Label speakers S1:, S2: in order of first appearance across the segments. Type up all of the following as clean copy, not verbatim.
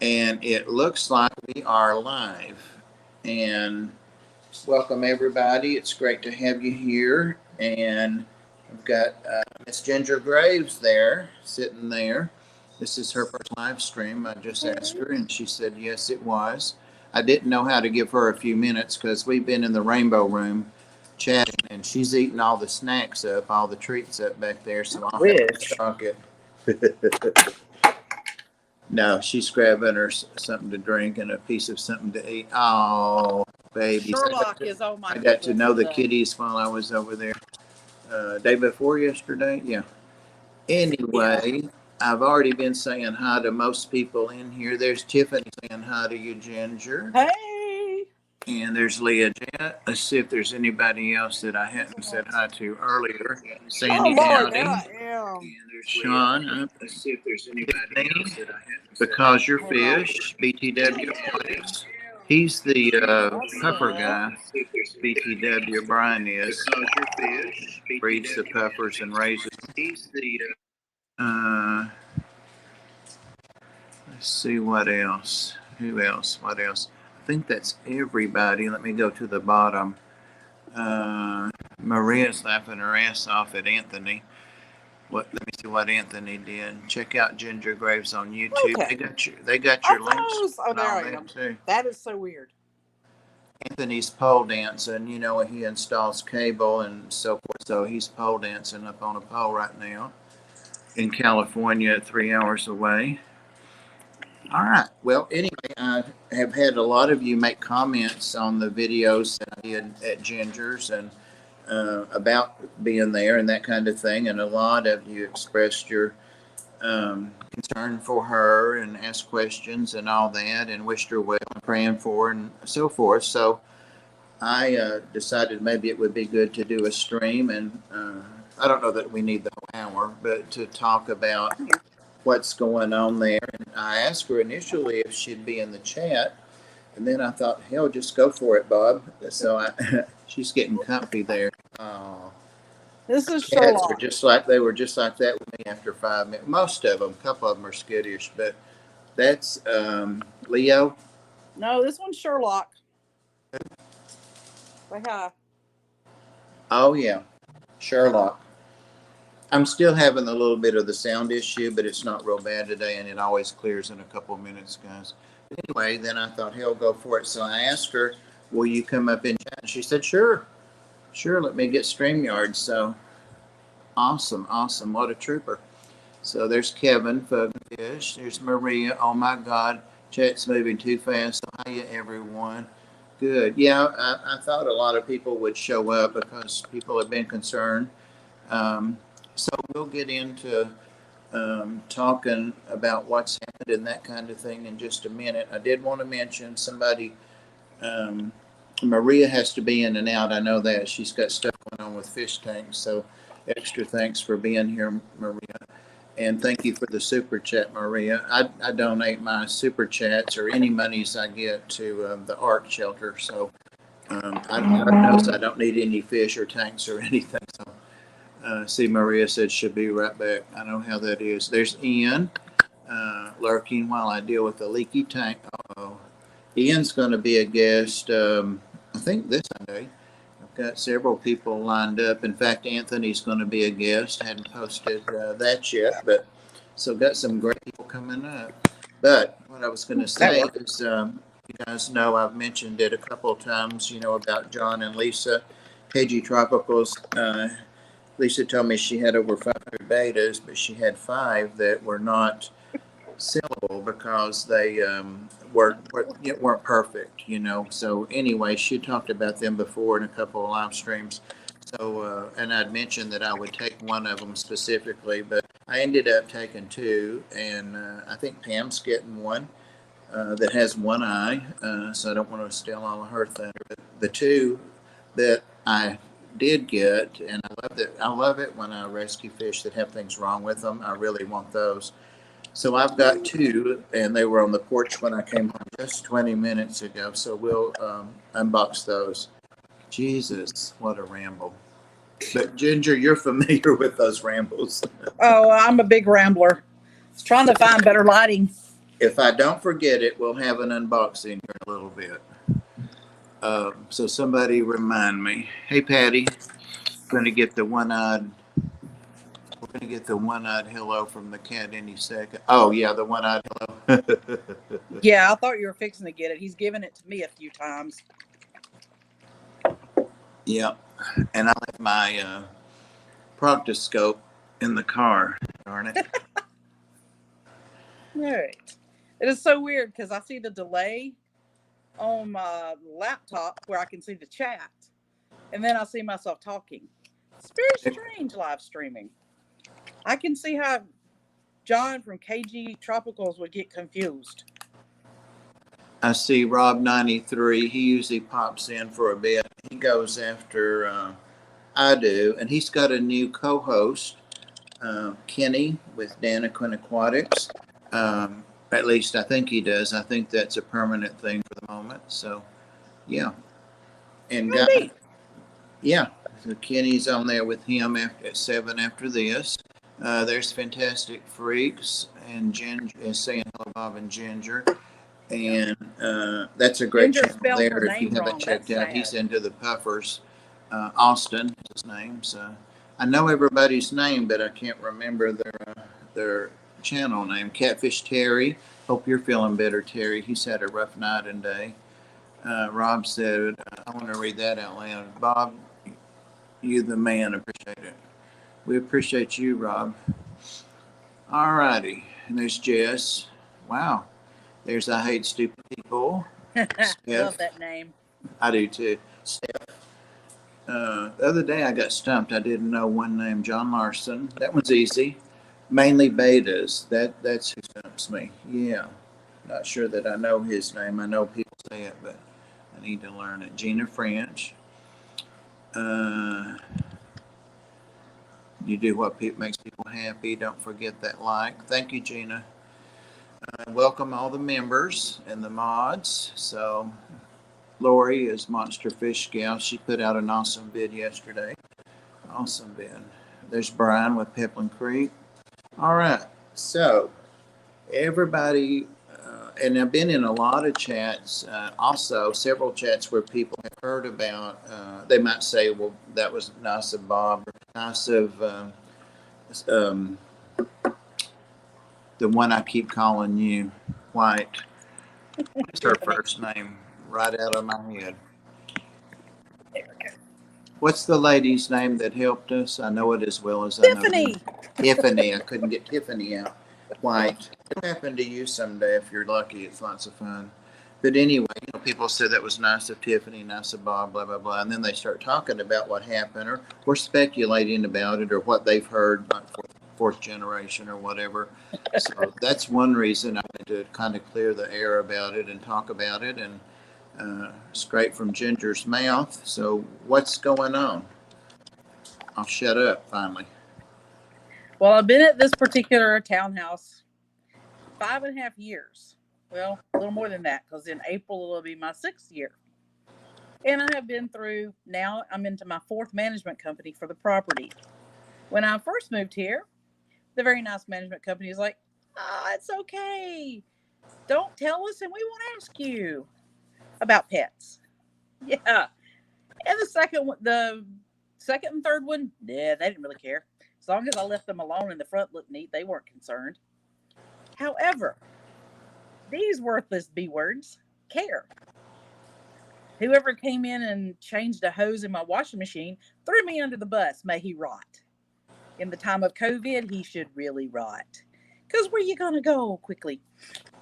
S1: And it looks like we are live. And welcome everybody. It's great to have you here. And I've got Miss Ginger Graves there, sitting there. This is her first live stream. I just asked her, and she said yes, it was. I didn't know how to give her a few minutes because we've been in the Rainbow Room chatting, and she's eating all the snacks up, all the treats up back there. So I'll have to stock it. No, she's grabbing her something to drink and a piece of something to eat. Oh, baby.
S2: Sherlock is on my.
S1: I got to know the kitties while I was over there. Day before yesterday? Yeah. Anyway, yeah. I've already been saying hi to most people in here. There's Tiffany saying hi to you, Ginger.
S2: Hey.
S1: And there's Leah Jet. Let's see if there's anybody else that I hadn't said hi to earlier. Sandy Howdy. And there's Sean. Let's see if there's anybody else that I hadn't said. Because You're Fish. BTW Place. He's the puffer guy. BTW Brian is. Because You're Fish. Breeds the puffers and raises. He's the let's see what else. Who else? What else? I think that's everybody. Let me go to the bottom. Maria's laughing her ass off at Anthony. Let me see what Anthony did. Check out Ginger Graves on YouTube. Okay. They got your links.
S2: Oh, there I am. Too. That is so weird.
S1: Anthony's pole dancing. You know, he installs cable and so forth. So he's pole dancing up on a pole right now in California, 3 hours away. All right. Well, anyway, I have had a lot of you make comments on the videos that I did at Ginger's and about being there and that kind of thing. And a lot of you expressed your concern for her and asked questions and all that and wished her well and praying for her and so forth. So I decided maybe it would be good to do a stream. And I don't know that we need the whole hour, but to talk about what's going on there. And I asked her initially if she'd be in the chat, and then I thought, hell, just go for it, Bob. So she's getting comfy there. Oh,
S2: this is Sherlock.
S1: They were just like that with me after 5 minutes. Most of them, a couple of them are skittish, but that's Leo.
S2: No, this one's Sherlock. Say hi.
S1: Oh yeah, Sherlock. I'm still having a little bit of the sound issue, but it's not real bad today, and it always clears in a couple of minutes, guys. But anyway, then I thought, hell, go for it. So I asked her, will you come up and chat? And she said, sure, let me get StreamYard. So awesome. What a trooper. So there's Kevin, Fish. There's Maria. Oh, my God, chat's moving too fast. So hiya, everyone. Good. Yeah, I thought a lot of people would show up because people have been concerned. So we'll get into talking about what's happened and that kind of thing in just a minute. I did want to mention somebody, Maria has to be in and out. I know that. She's got stuff going on with fish tanks. So extra thanks for being here, Maria. And thank you for the super chat, Maria. I donate my super chats or any monies I get to the ARC shelter. So I don't need any fish or tanks or anything. So. See, Maria said she'll be right back. I know how that is. There's Ian lurking while I deal with the leaky tank. Uh-oh. Ian's going to be a guest, I think this Sunday. I've got several people lined up. In fact, Anthony's going to be a guest. I hadn't posted that yet, but so got some great people coming up. But what I was going to say is, you guys know I've mentioned it a couple of times, about John and Lisa, KG Tropicals. Lisa told me she had over 500 betas, but she had 5 that were not sellable because they weren't perfect, So anyway, she talked about them before in a couple of live streams. So, and I'd mentioned that I would take one of them specifically, but I ended up taking 2, and I think Pam's getting one that has one eye, so I don't want to steal all of her thunder. But the 2 that I did get, and I love it when I rescue fish that have things wrong with them. I really want those. So I've got 2, and they were on the porch when I came home just 20 minutes ago. So we'll unbox those. Jesus, what a ramble. But Ginger, you're familiar with those rambles.
S2: Oh, I'm a big rambler. It's trying to find better lighting.
S1: If I don't forget it, we'll have an unboxing here in a little bit. So somebody remind me. Hey, Patty, going to get the one-eyed. We're going to get the one-eyed hello from the cat any second. Oh yeah, the one-eyed hello.
S2: Yeah, I thought you were fixing to get it. He's given it to me a few times.
S1: Yeah, and I left my proctoscope in the car. Darn it.
S2: All right. It is so weird because I see the delay on my laptop where I can see the chat, and then I see myself talking. It's very strange live streaming. I can see how John from KG Tropicals would get confused.
S1: I see Rob 93. He usually pops in for a bit. He goes after I do, and he's got a new co-host, Kenny with Daniquin Aquatics. At least I think he does. I think that's a permanent thing for the moment. So, yeah. And yeah, so Kenny's on there with him at 7 after this. There's Fantastic Freaks and Ginger saying hello, Bob and Ginger. And that's a great
S2: Ginger
S1: channel there. If you
S2: name
S1: haven't
S2: wrong.
S1: checked
S2: That's
S1: out,
S2: sad.
S1: he's into the puffers. Austin is his name. So I know everybody's name, but I can't remember their channel name. Catfish Terry. Hope you're feeling better, Terry. He's had a rough night and day. Rob said, I want to read that out loud. Bob, you the man. Appreciate it. We appreciate you, Rob. All righty. And there's Jess. Wow. There's I Hate Stupid People.
S2: Love that name.
S1: I do too. Steph. The other day I got stumped. I didn't know one name, John Larson. That one's easy. Mainly betas. That's who stumps me. Yeah. Not sure that I know his name. I know people say it, but I need to learn it. Gina French. You do what makes people happy. Don't forget that like. Thank you, Gina. Welcome all the members and the mods. So Lori is Monster Fish Gal. She put out an awesome vid yesterday. Awesome vid. There's Brian with Peplin Creek. All right. So everybody, and I've been in a lot of chats, also several chats where people have heard about, they might say, well, that was nice of Bob, or nice of the one I keep calling you, White. What's her first name? Right out of my head.
S2: There we go.
S1: What's the lady's name that helped us? I know it as well as I know
S2: Tiffany.
S1: Tiffany. I couldn't get Tiffany out. White. It'll happen to you someday if you're lucky. It's lots of fun. But anyway, people said that was nice of Tiffany, nice of Bob, blah, blah, blah. And then they start talking about what happened, or we're speculating about it, or what they've heard, like fourth generation or whatever. So that's one reason I wanted to kind of clear the air about it and talk about it, and straight from Ginger's mouth. So what's going on? I'll shut up finally.
S2: Well, I've been at this particular townhouse 5.5 years. Well, a little more than that, because in April it'll be my 6th year. And I have been through, now I'm into my 4th management company for the property. When I first moved here, the very nice management company is like, it's okay. Don't tell us and we won't ask you about pets. Yeah. And the second and third one, yeah, they didn't really care. As long as I left them alone and the front looked neat, they weren't concerned. However, these worthless B words care. Whoever came in and changed a hose in my washing machine threw me under the bus. May he rot. In the time of COVID, he should really rot. Because where you going to go quickly?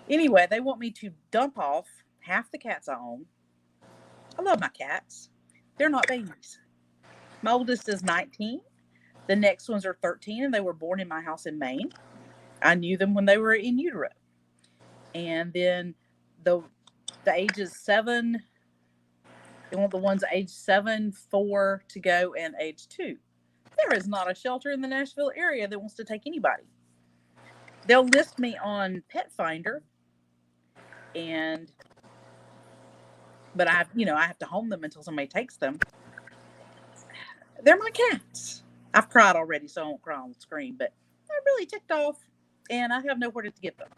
S2: Anyway, they want me to dump off half the cats I own. I love my cats. They're not babies. My oldest is 19. The next ones are 13, and they were born in my house in Maine. I knew them when they were in utero. And then the ages 7, they want the ones age 7, 4 to go, and age 2. There is not a shelter in the Nashville area that wants to take anybody. They'll list me on Pet Finder, but I have to home them until somebody takes them. They're my cats. I've cried already, so I won't cry on the screen, but I'm really ticked off, and I have nowhere to get them.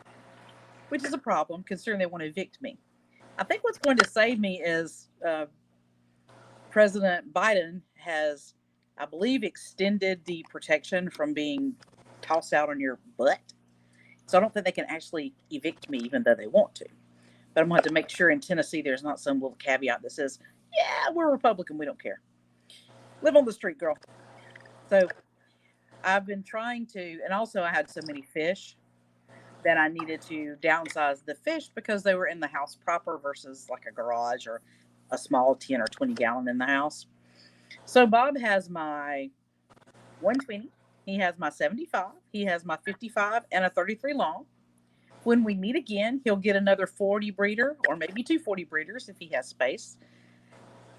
S2: which is a problem considering they want to evict me. I think what's going to save me is President Biden has, I believe, extended the protection from being tossed out on your butt. So I don't think they can actually evict me, even though they want to. But I'm going to have to make sure in Tennessee there's not some little caveat that says, yeah, we're Republican, we don't care. Live on the street, girl. So I've been trying to, and also I had so many fish that I needed to downsize the fish because they were in the house proper versus like a garage or a small 10 or 20 gallon in the house. So Bob has my 120, he has my 75, he has my 55 and a 33 long. When we meet again, he'll get another 40 breeder or maybe 240 breeders if he has space.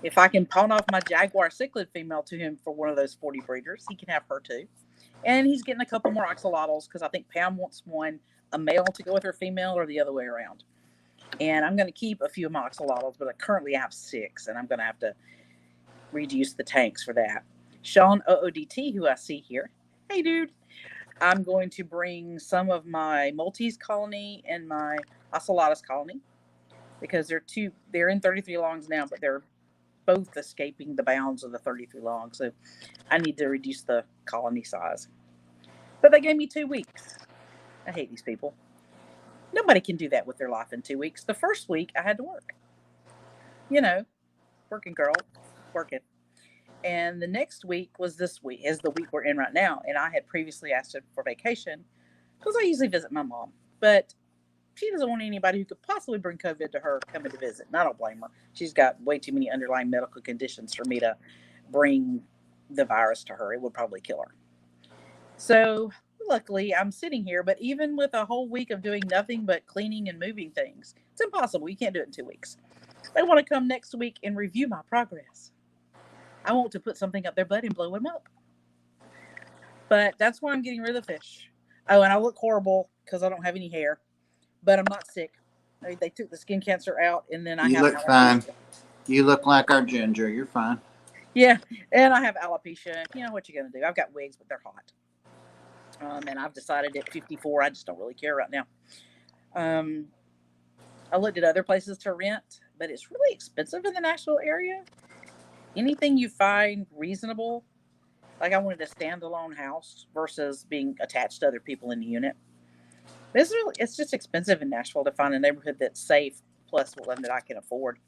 S2: If I can pawn off my Jaguar cichlid female to him for one of those 40 breeders, he can have her too. And he's getting a couple more axolotls because I think Pam wants one, a male to go with her female or the other way around. And I'm going to keep a few of my axolotls, but I currently have 6, and I'm going to have to reduce the tanks for that. Sean OODT, who I see here. Hey, dude. I'm going to bring some of my Maltese colony and my Ocelotus colony because they're in 33 longs now, but they're both escaping the bounds of the 33 long. So I need to reduce the colony size. But they gave me 2 weeks. I hate these people. Nobody can do that with their life in 2 weeks. The first week I had to work. You know, working girl, working. And the next week was this week, is the week we're in right now. And I had previously asked her for vacation because I usually visit my mom. But she doesn't want anybody who could possibly bring COVID to her coming to visit. And I don't blame her. She's got way too many underlying medical conditions for me to bring the virus to her. It would probably kill her. So luckily I'm sitting here, but even with a whole week of doing nothing but cleaning and moving things, it's impossible. You can't do it in 2 weeks. They want to come next week and review my progress. I want to put something up their butt and blow them up. But that's why I'm getting rid of the fish. Oh, and I look horrible because I don't have any hair, but I'm not sick. They took the skin cancer out, and then I
S1: You
S2: have
S1: look
S2: alopecia.
S1: fine. You look like our Ginger. You're fine.
S2: Yeah, and I have alopecia. You know what you're going to do. I've got wigs, but they're hot. And I've decided at 54, I just don't really care right now. I looked at other places to rent, but it's really expensive in the Nashville area. Anything you find reasonable, like I wanted a standalone house versus being attached to other people in the unit. It's just expensive in Nashville to find a neighborhood that's safe, plus one that I can afford.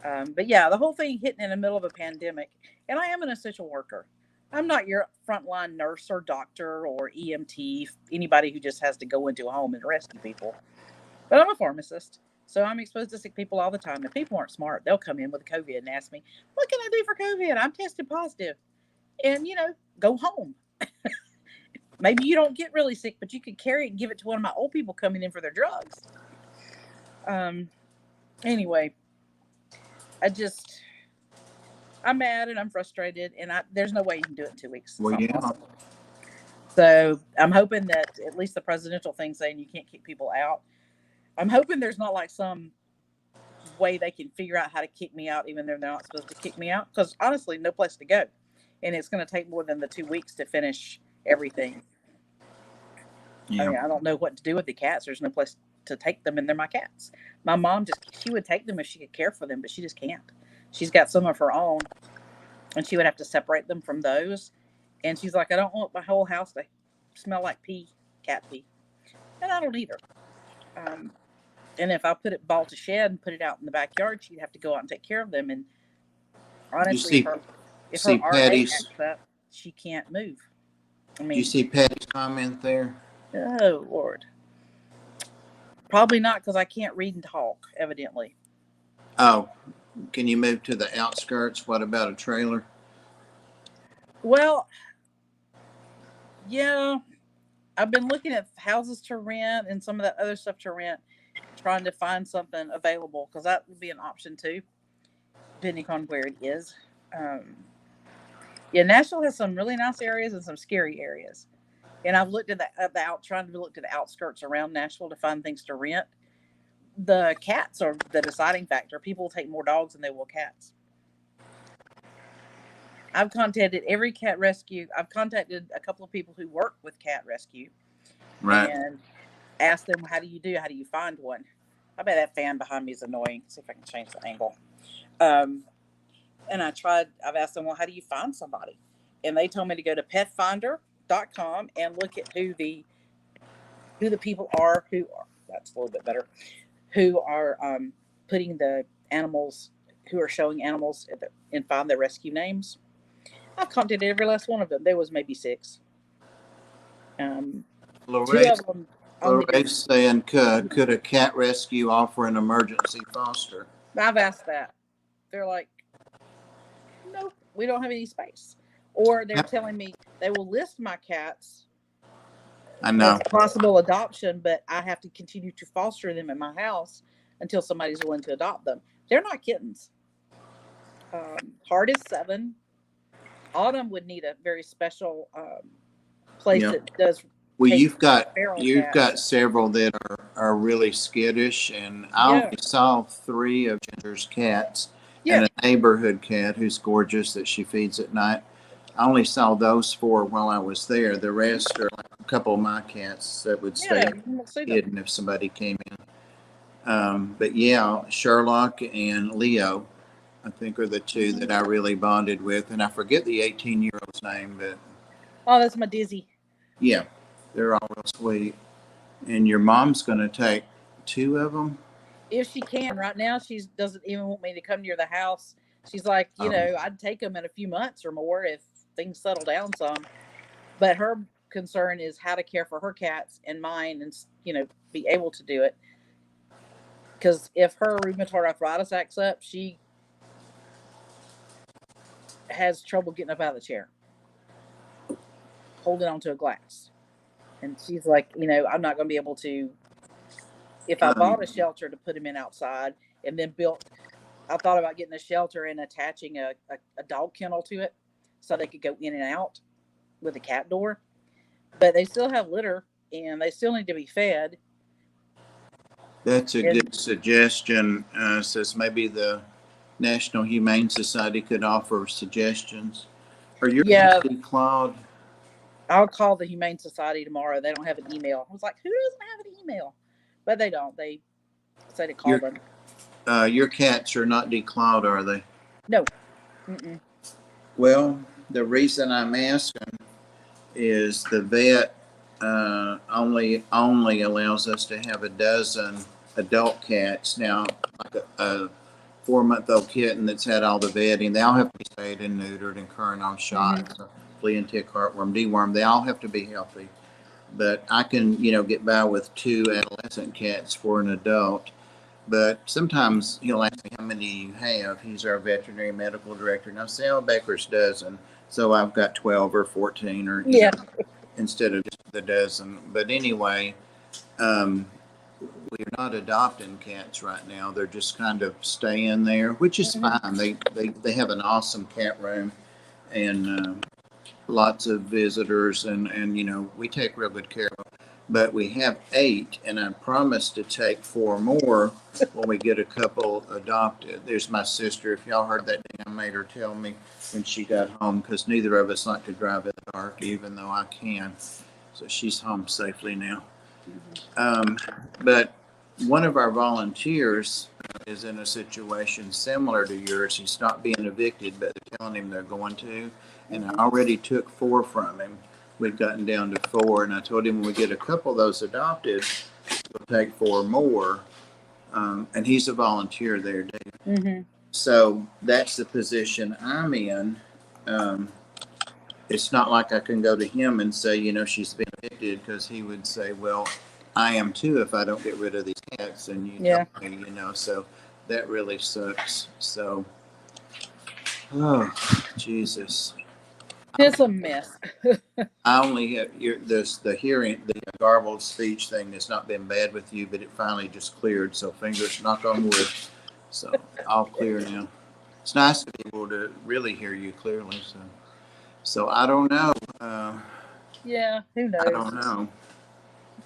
S2: But yeah, the whole thing hitting in the middle of a pandemic, and I am an essential worker. I'm not your frontline nurse or doctor or EMT, anybody who just has to go into a home and rescue people. But I'm a pharmacist, so I'm exposed to sick people all the time. If people aren't smart, they'll come in with COVID and ask me, what can I do for COVID? I'm tested positive. And, go home. Maybe you don't get really sick, but you could carry it and give it to one of my old people coming in for their drugs. Anyway, I'm mad and I'm frustrated, and there's no way you can do it in 2 weeks.
S1: Well, yeah.
S2: Possible. So I'm hoping that at least the presidential thing saying you can't kick people out, I'm hoping there's not like some way they can figure out how to kick me out even though they're not supposed to kick me out, because honestly, no place to go. And it's going to take more than the 2 weeks to finish everything. Yeah. I mean, I don't know what to do with the cats. There's no place to take them, and they're my cats. My mom she would take them if she could care for them, but she just can't. She's got some of her own, and she would have to separate them from those. And she's like, I don't want my whole house to smell like cat pee. And I don't either. And if I bought a shed and put it out in the backyard, she'd have to go out and take care of them. And honestly, if her RA acts up, she can't move. I mean,
S1: do you see Patty's comment there?
S2: Oh, Lord. Probably not, because I can't read and talk, evidently.
S1: Oh, can you move to the outskirts? What about a trailer?
S2: Well, yeah. I've been looking at houses to rent and some of that other stuff to rent, trying to find something available, because that would be an option too, depending on where it is. Yeah, Nashville has some really nice areas and some scary areas. And I've looked at trying to look to the outskirts around Nashville to find things to rent. The cats are the deciding factor. People will take more dogs than they will cats. I've contacted every cat rescue. I've contacted a couple of people who work with cat rescue.
S1: Right.
S2: And asked them, how do you find one? I bet that fan behind me is annoying. See if I can change the angle. And I've asked them, well, how do you find somebody? And they told me to go to petfinder.com and look at who the people are that's a little bit better, who are putting the animals, who are showing animals and find their rescue names. I've contacted every last one of them. There was maybe 6. Two
S1: Lorraine,
S2: of them only did.
S1: saying, could a cat rescue offer an emergency foster?
S2: I've asked that. They're like, nope, we don't have any space. Or they're telling me they will list my cats
S1: I know.
S2: as possible adoption, but I have to continue to foster them in my house until somebody's willing to adopt them. They're not kittens. Heart is 7. Autumn would need a very special place that does.
S1: Well, you've got several that are really skittish, and I only saw 3 of Ginger's cats and a neighborhood cat who's gorgeous that she feeds at night. I only saw those 4 while I was there. The rest are like a couple of my cats that would stay hidden if somebody came in. But yeah, Sherlock and Leo, I think, are the 2 that I really bonded with, and I forget the 18-year-old's name, but
S2: that's my Dizzy.
S1: Yeah, they're all real sweet. And your mom's going to take 2 of them?
S2: If she can. Right now, she doesn't even want me to come near the house. She's like, I'd take them in a few months or more if things settle down some. But her concern is how to care for her cats and mine and, be able to do it. Because if her rheumatoid arthritis acts up, she has trouble getting up out of the chair, holding onto a glass. And she's like, I'm not going to be able to, if I bought a shelter to put him in outside and then I thought about getting a shelter and attaching a dog kennel to it so they could go in and out with a cat door. But they still have litter and they still need to be fed.
S1: That's a good suggestion. Says maybe the National Humane Society could offer suggestions. Are you declawed?
S2: I'll call the Humane Society tomorrow. They don't have an email. I was like, who doesn't have an email? But they don't. They say to call them.
S1: Your cats are not declawed, are they?
S2: No. Mm-mm.
S1: Well, the reason I'm asking is the vet only allows us to have a dozen adult cats. Now, like a 4-month-old kitten that's had all the vetting, they all have to be spayed and neutered and current on shots. Mm-hmm. Flea and tick, heartworm, deworm, they all have to be healthy. But I can, get by with 2 adolescent cats for an adult. But sometimes he'll ask me how many you have. He's our veterinary medical director. And I'll say, Baker's dozen. So I've got 12 or 14 or instead of just the dozen. But anyway, we're not adopting cats right now. They're just kind of staying there, which is fine. They have an awesome cat room and lots of visitors and we take real good care of them. But we have 8, and I promised to take 4 more when we get a couple adopted. There's my sister. If y'all heard that, I made her tell me when she got home, because neither of us like to drive in the dark, even though I can. So she's home safely now. But one of our volunteers is in a situation similar to yours. He's not being evicted, but they're telling him they're going to. And I already took 4 from him. We've gotten down to 4, and I told him when we get a couple of those adopted, we'll take 4 more. And he's a volunteer there, Dave. Mm-hmm. So that's the position I'm in. It's not like I can go to him and say, she's been evicted, because he would say, well, I am too if I don't get rid of these cats. And so that really sucks. So, oh, Jesus.
S2: It's a mess.
S1: I only have the hearing, the garbled speech thing has not been bad with you, but it finally just cleared. So fingers, knock on wood. So all clear now. It's nice to be able to really hear you clearly. So I don't know.
S2: Who knows?
S1: I don't know.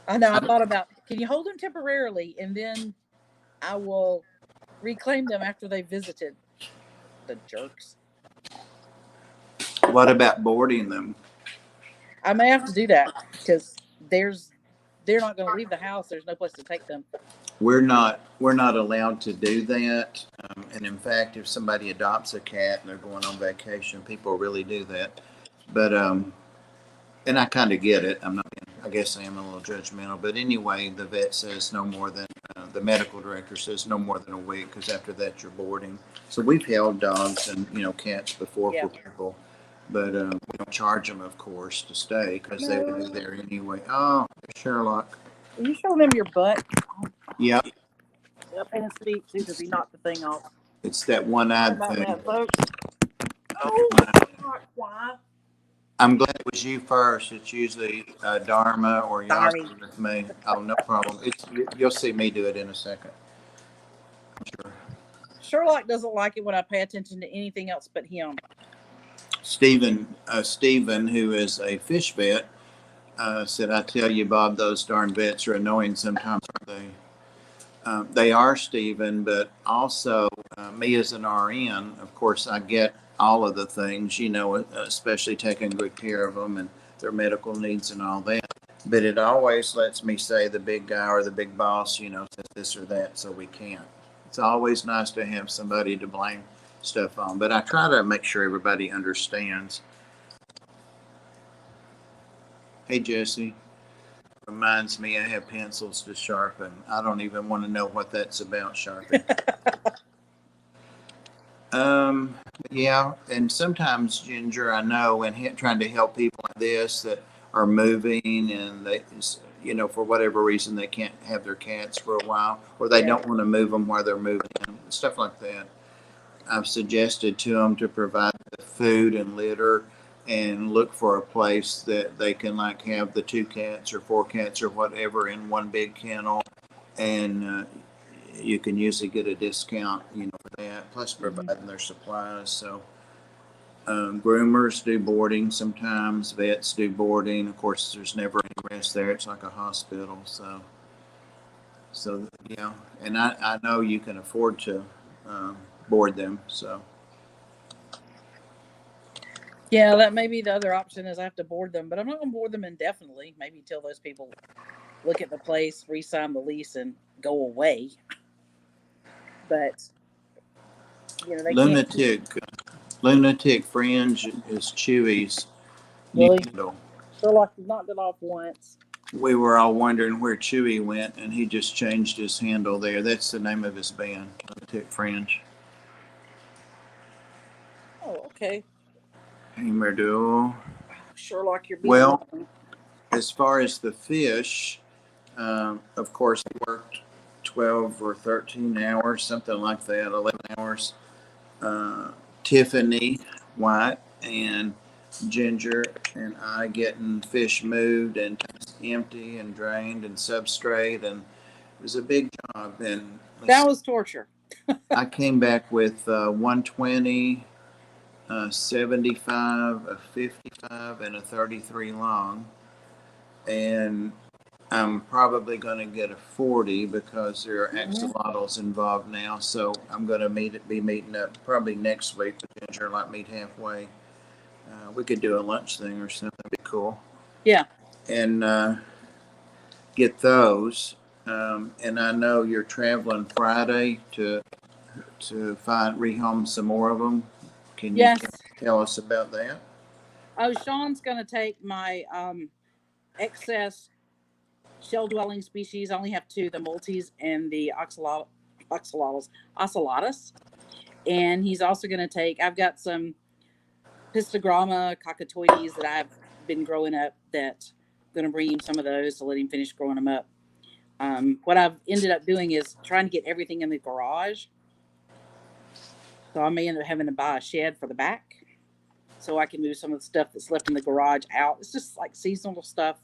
S2: I know. I thought about, can you hold them temporarily, and then I will reclaim them after they visited. The jerks.
S1: What about boarding them?
S2: I may have to do that, because there's they're not going to leave the house. There's no place to take them.
S1: We're not allowed to do that. And in fact, if somebody adopts a cat and they're going on vacation, people really do that. But and I kind of get it. I'm not being, I guess I am a little judgmental. But anyway, the vet says no more than the medical director says no more than a week, because after that you're boarding. So we've held dogs and cats before
S2: Yeah.
S1: for people, but we don't charge them, of course, to stay because they would be there anyway. Oh, Sherlock.
S2: Will you show them your butt?
S1: Yep,
S2: Up in his feet too, because he knocked the thing off.
S1: it's that
S2: How
S1: one-eyed
S2: about
S1: thing.
S2: that, folks? Oh, why?
S1: I'm glad it was you first. It's usually Dharma or
S2: Sorry.
S1: Yasser with me. Oh, no problem. You'll see me do it in a second. Sure.
S2: Sherlock doesn't like it when I pay attention to anything else but him.
S1: Stephen, who is a fish vet, said, "I tell you, Bob, those darn vets are annoying sometimes, aren't they?" They are, Stephen, but also me as an RN, of course, I get all of the things, especially taking good care of them and their medical needs and all that. But it always lets me say the big guy or the big boss, says this or that, so we can't. It's always nice to have somebody to blame stuff on, but I try to make sure everybody understands. Hey, Jesse. Reminds me I have pencils to sharpen. I don't even want to know what that's about, sharpening. Yeah, and sometimes, Ginger, I know, and trying to help people like this that are moving and they, for whatever reason they can't have their cats for a while, or they don't want to move them while they're moving, stuff like that. I've suggested to them to provide the food and litter and look for a place that they can have the 2 cats or 4 cats or whatever in one big kennel, and you can usually get a discount, for that, plus providing their supplies. So groomers do boarding sometimes, vets do boarding. Of course, there's never any rest there. It's like a hospital. So yeah, and I know you can afford to board them. So
S2: Yeah, that may be the other option is I have to board them, but I'm not going to board them indefinitely. Maybe till those people look at the place, re-sign the lease, and go away. But they
S1: lunatic fringe is Chewy's
S2: really.
S1: handle.
S2: Sherlock, you knocked it off once.
S1: We were all wondering where Chewy went, and he just changed his handle there. That's the name of his band, Lunatic Fringe.
S2: Oh, okay.
S1: Hey, Murdo.
S2: Sherlock, you're being
S1: well.
S2: Wrong.
S1: As far as the fish, of course, I worked 12 or 13 hours, something like that, 11 hours. Tiffany White and Ginger and I getting fish moved and empty and drained and substrate, and it was a big job. And
S2: that was torture.
S1: I came back with 120, 75, a 55, and a 33 long. And I'm probably going to get a 40 because there are axolotls involved now. So I'm going to be meeting up probably next week with Ginger, meet halfway. We could do a lunch thing or something. That'd be cool.
S2: Yeah.
S1: And get those. And I know you're traveling Friday to rehome some more of them. Can you tell us about that?
S2: Oh, Sean's going to take my excess shell-dwelling species. I only have 2, the multis and the ocellatus. And he's also going to take, I've got some Pistogramma cockatoides that I've been growing up that I'm going to bring him some of those to let him finish growing them up. What I've ended up doing is trying to get everything in the garage. So I may end up having to buy a shed for the back so I can move some of the stuff that's left in the garage out. It's just like seasonal stuff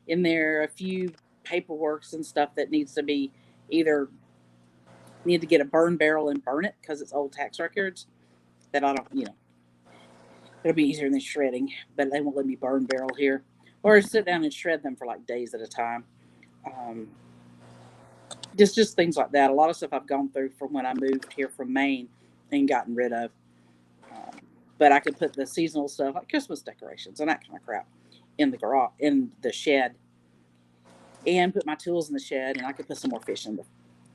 S2: in there, a few paperworks and stuff that needs to be either need to get a burn barrel and burn it because it's old tax records that I don't, it'll be easier than shredding, but they won't let me burn barrel here or sit down and shred them for days at a time. Just things like that. A lot of stuff I've gone through from when I moved here from Maine and gotten rid of. But I could put the seasonal stuff like Christmas decorations and that kind of crap in the garage, in the shed. and put my tools in the shed, and I could put some more fish in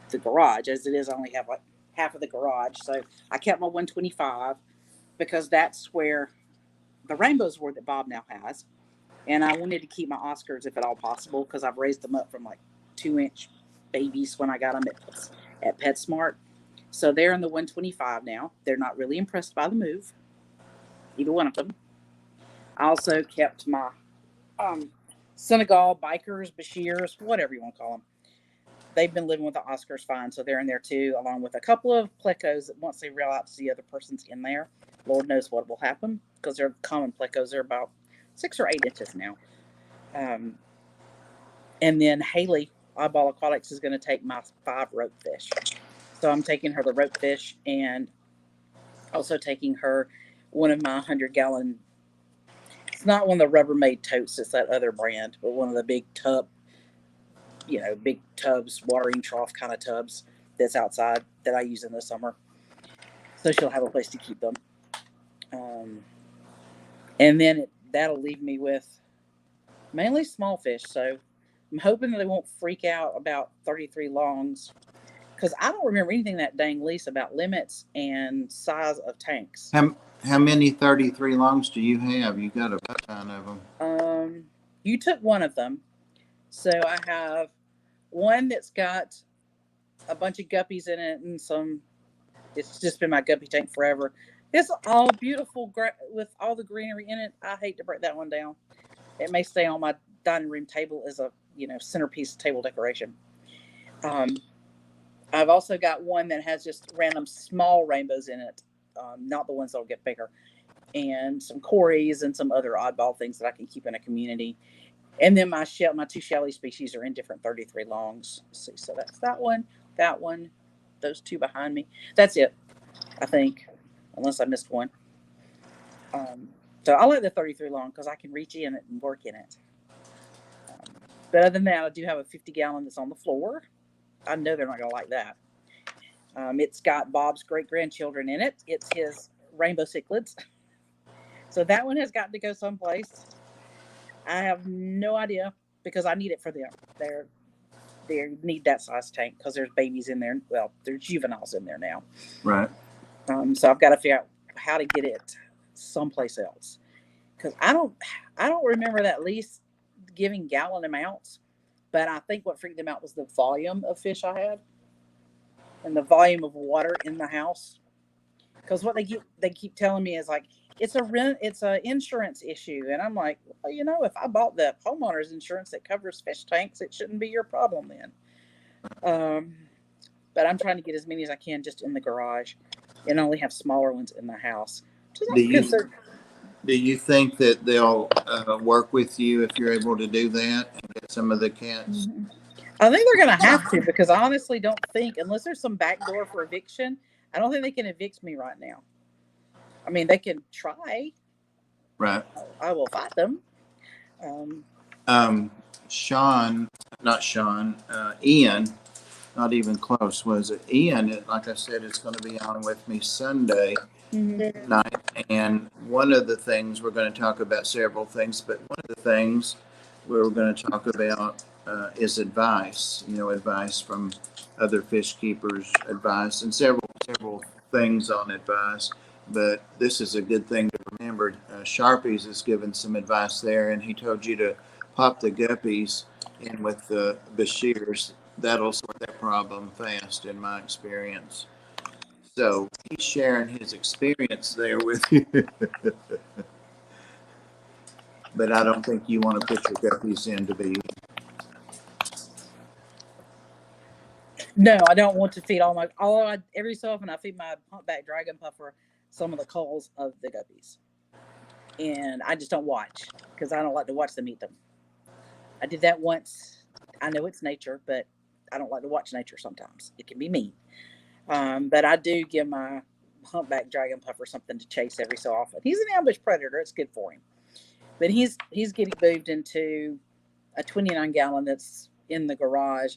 S2: the garage. As it is, I only have like half of the garage, so I kept my 125 because that's where the rainbows were that Bob now has, and I wanted to keep my Oscars if at all possible because I've raised them up from like 2-inch babies when I got them at PetSmart. So they're in the 125 now. They're not really impressed by the move, either one of them. I also kept my Senegal bikers, Bashirs, whatever you want to call them. They've been living with the Oscars fine, so they're in there too, along with a couple of plecos that once they realize the other person's in there, Lord knows what will happen because they're common plecos. They're about 6 or 8 inches now. And then Haley, Eyeball Aquatics, is going to take my 5 rope fish. So I'm taking her the rope fish and also taking her one of my 100-gallon. It's not one of the Rubbermaid totes, it's that other brand, but one of the big big tubs, watering trough kind of tubs that's outside that I use in the summer. So she'll have a place to keep them. And then that'll leave me with mainly small fish. So I'm hoping that they won't freak out about 33 longs because I don't remember anything that dang lease about limits and size of tanks.
S1: How many 33 longs do you have? You got a ton of them.
S2: You took one of them. So I have one that's got a bunch of guppies in it and it's just been my guppy tank forever. It's all beautiful with all the greenery in it. I hate to break that one down. It may stay on my dining room table as a centerpiece table decoration. I've also got one that has just random small rainbows in it, not the ones that'll get bigger, and some Corys and some other oddball things that I can keep in a community. And then my 2 Shelly species are in different 33 longs. Let's see, so that's that one, those 2 behind me. That's it, I think, unless I missed one. So I like the 33 long because I can reach in it and work in it. But other than that, I do have a 50-gallon that's on the floor. I know they're not going to like that. It's got Bob's great-grandchildren in it. It's his rainbow cichlids. So that one has got to go someplace. I have no idea because I need it for them. They need that size tank because there's babies in there. Well, there's juveniles in there now.
S1: Right.
S2: So I've got to figure out how to get it someplace else because I don't remember that lease giving gallon amounts, but I think what freaked them out was the volume of fish I had and the volume of water in the house. Because what they keep telling me is like it's a insurance issue, and I'm like, well, if I bought the homeowner's insurance that covers fish tanks, it shouldn't be your problem then. But I'm trying to get as many as I can just in the garage, and only have smaller ones in the house.
S1: Do you think that they'll work with you if you're able to do that and get some of the cats?
S2: Mm-hmm. I think they're going to have to because I honestly don't think, unless there's some backdoor for eviction, I don't think they can evict me right now. I mean, they can try.
S1: Right.
S2: I will fight them.
S1: Ian, not even close, was it? Ian, like I said, is going to be on with me Sunday night. And one of the things, we're going to talk about several things, but one of the things we're going to talk about is advice, advice from other fish keepers, advice, and several things on advice. But this is a good thing to remember. Sharpies has given some advice there, and he told you to pop the guppies in with the Bashirs. That'll sort that problem fast, in my experience. So he's sharing his experience there with you. But I don't think you want to put your guppies in to be.
S2: No, I don't want to feed every so often I feed my humpback dragon puffer some of the culls of the guppies. And I just don't watch because I don't like to watch them eat them. I did that once. I know it's nature, but I don't like to watch nature sometimes. It can be mean. But I do give my humpback dragon puffer something to chase every so often. He's an ambush predator. It's good for him. But he's getting moved into a 29-gallon that's in the garage.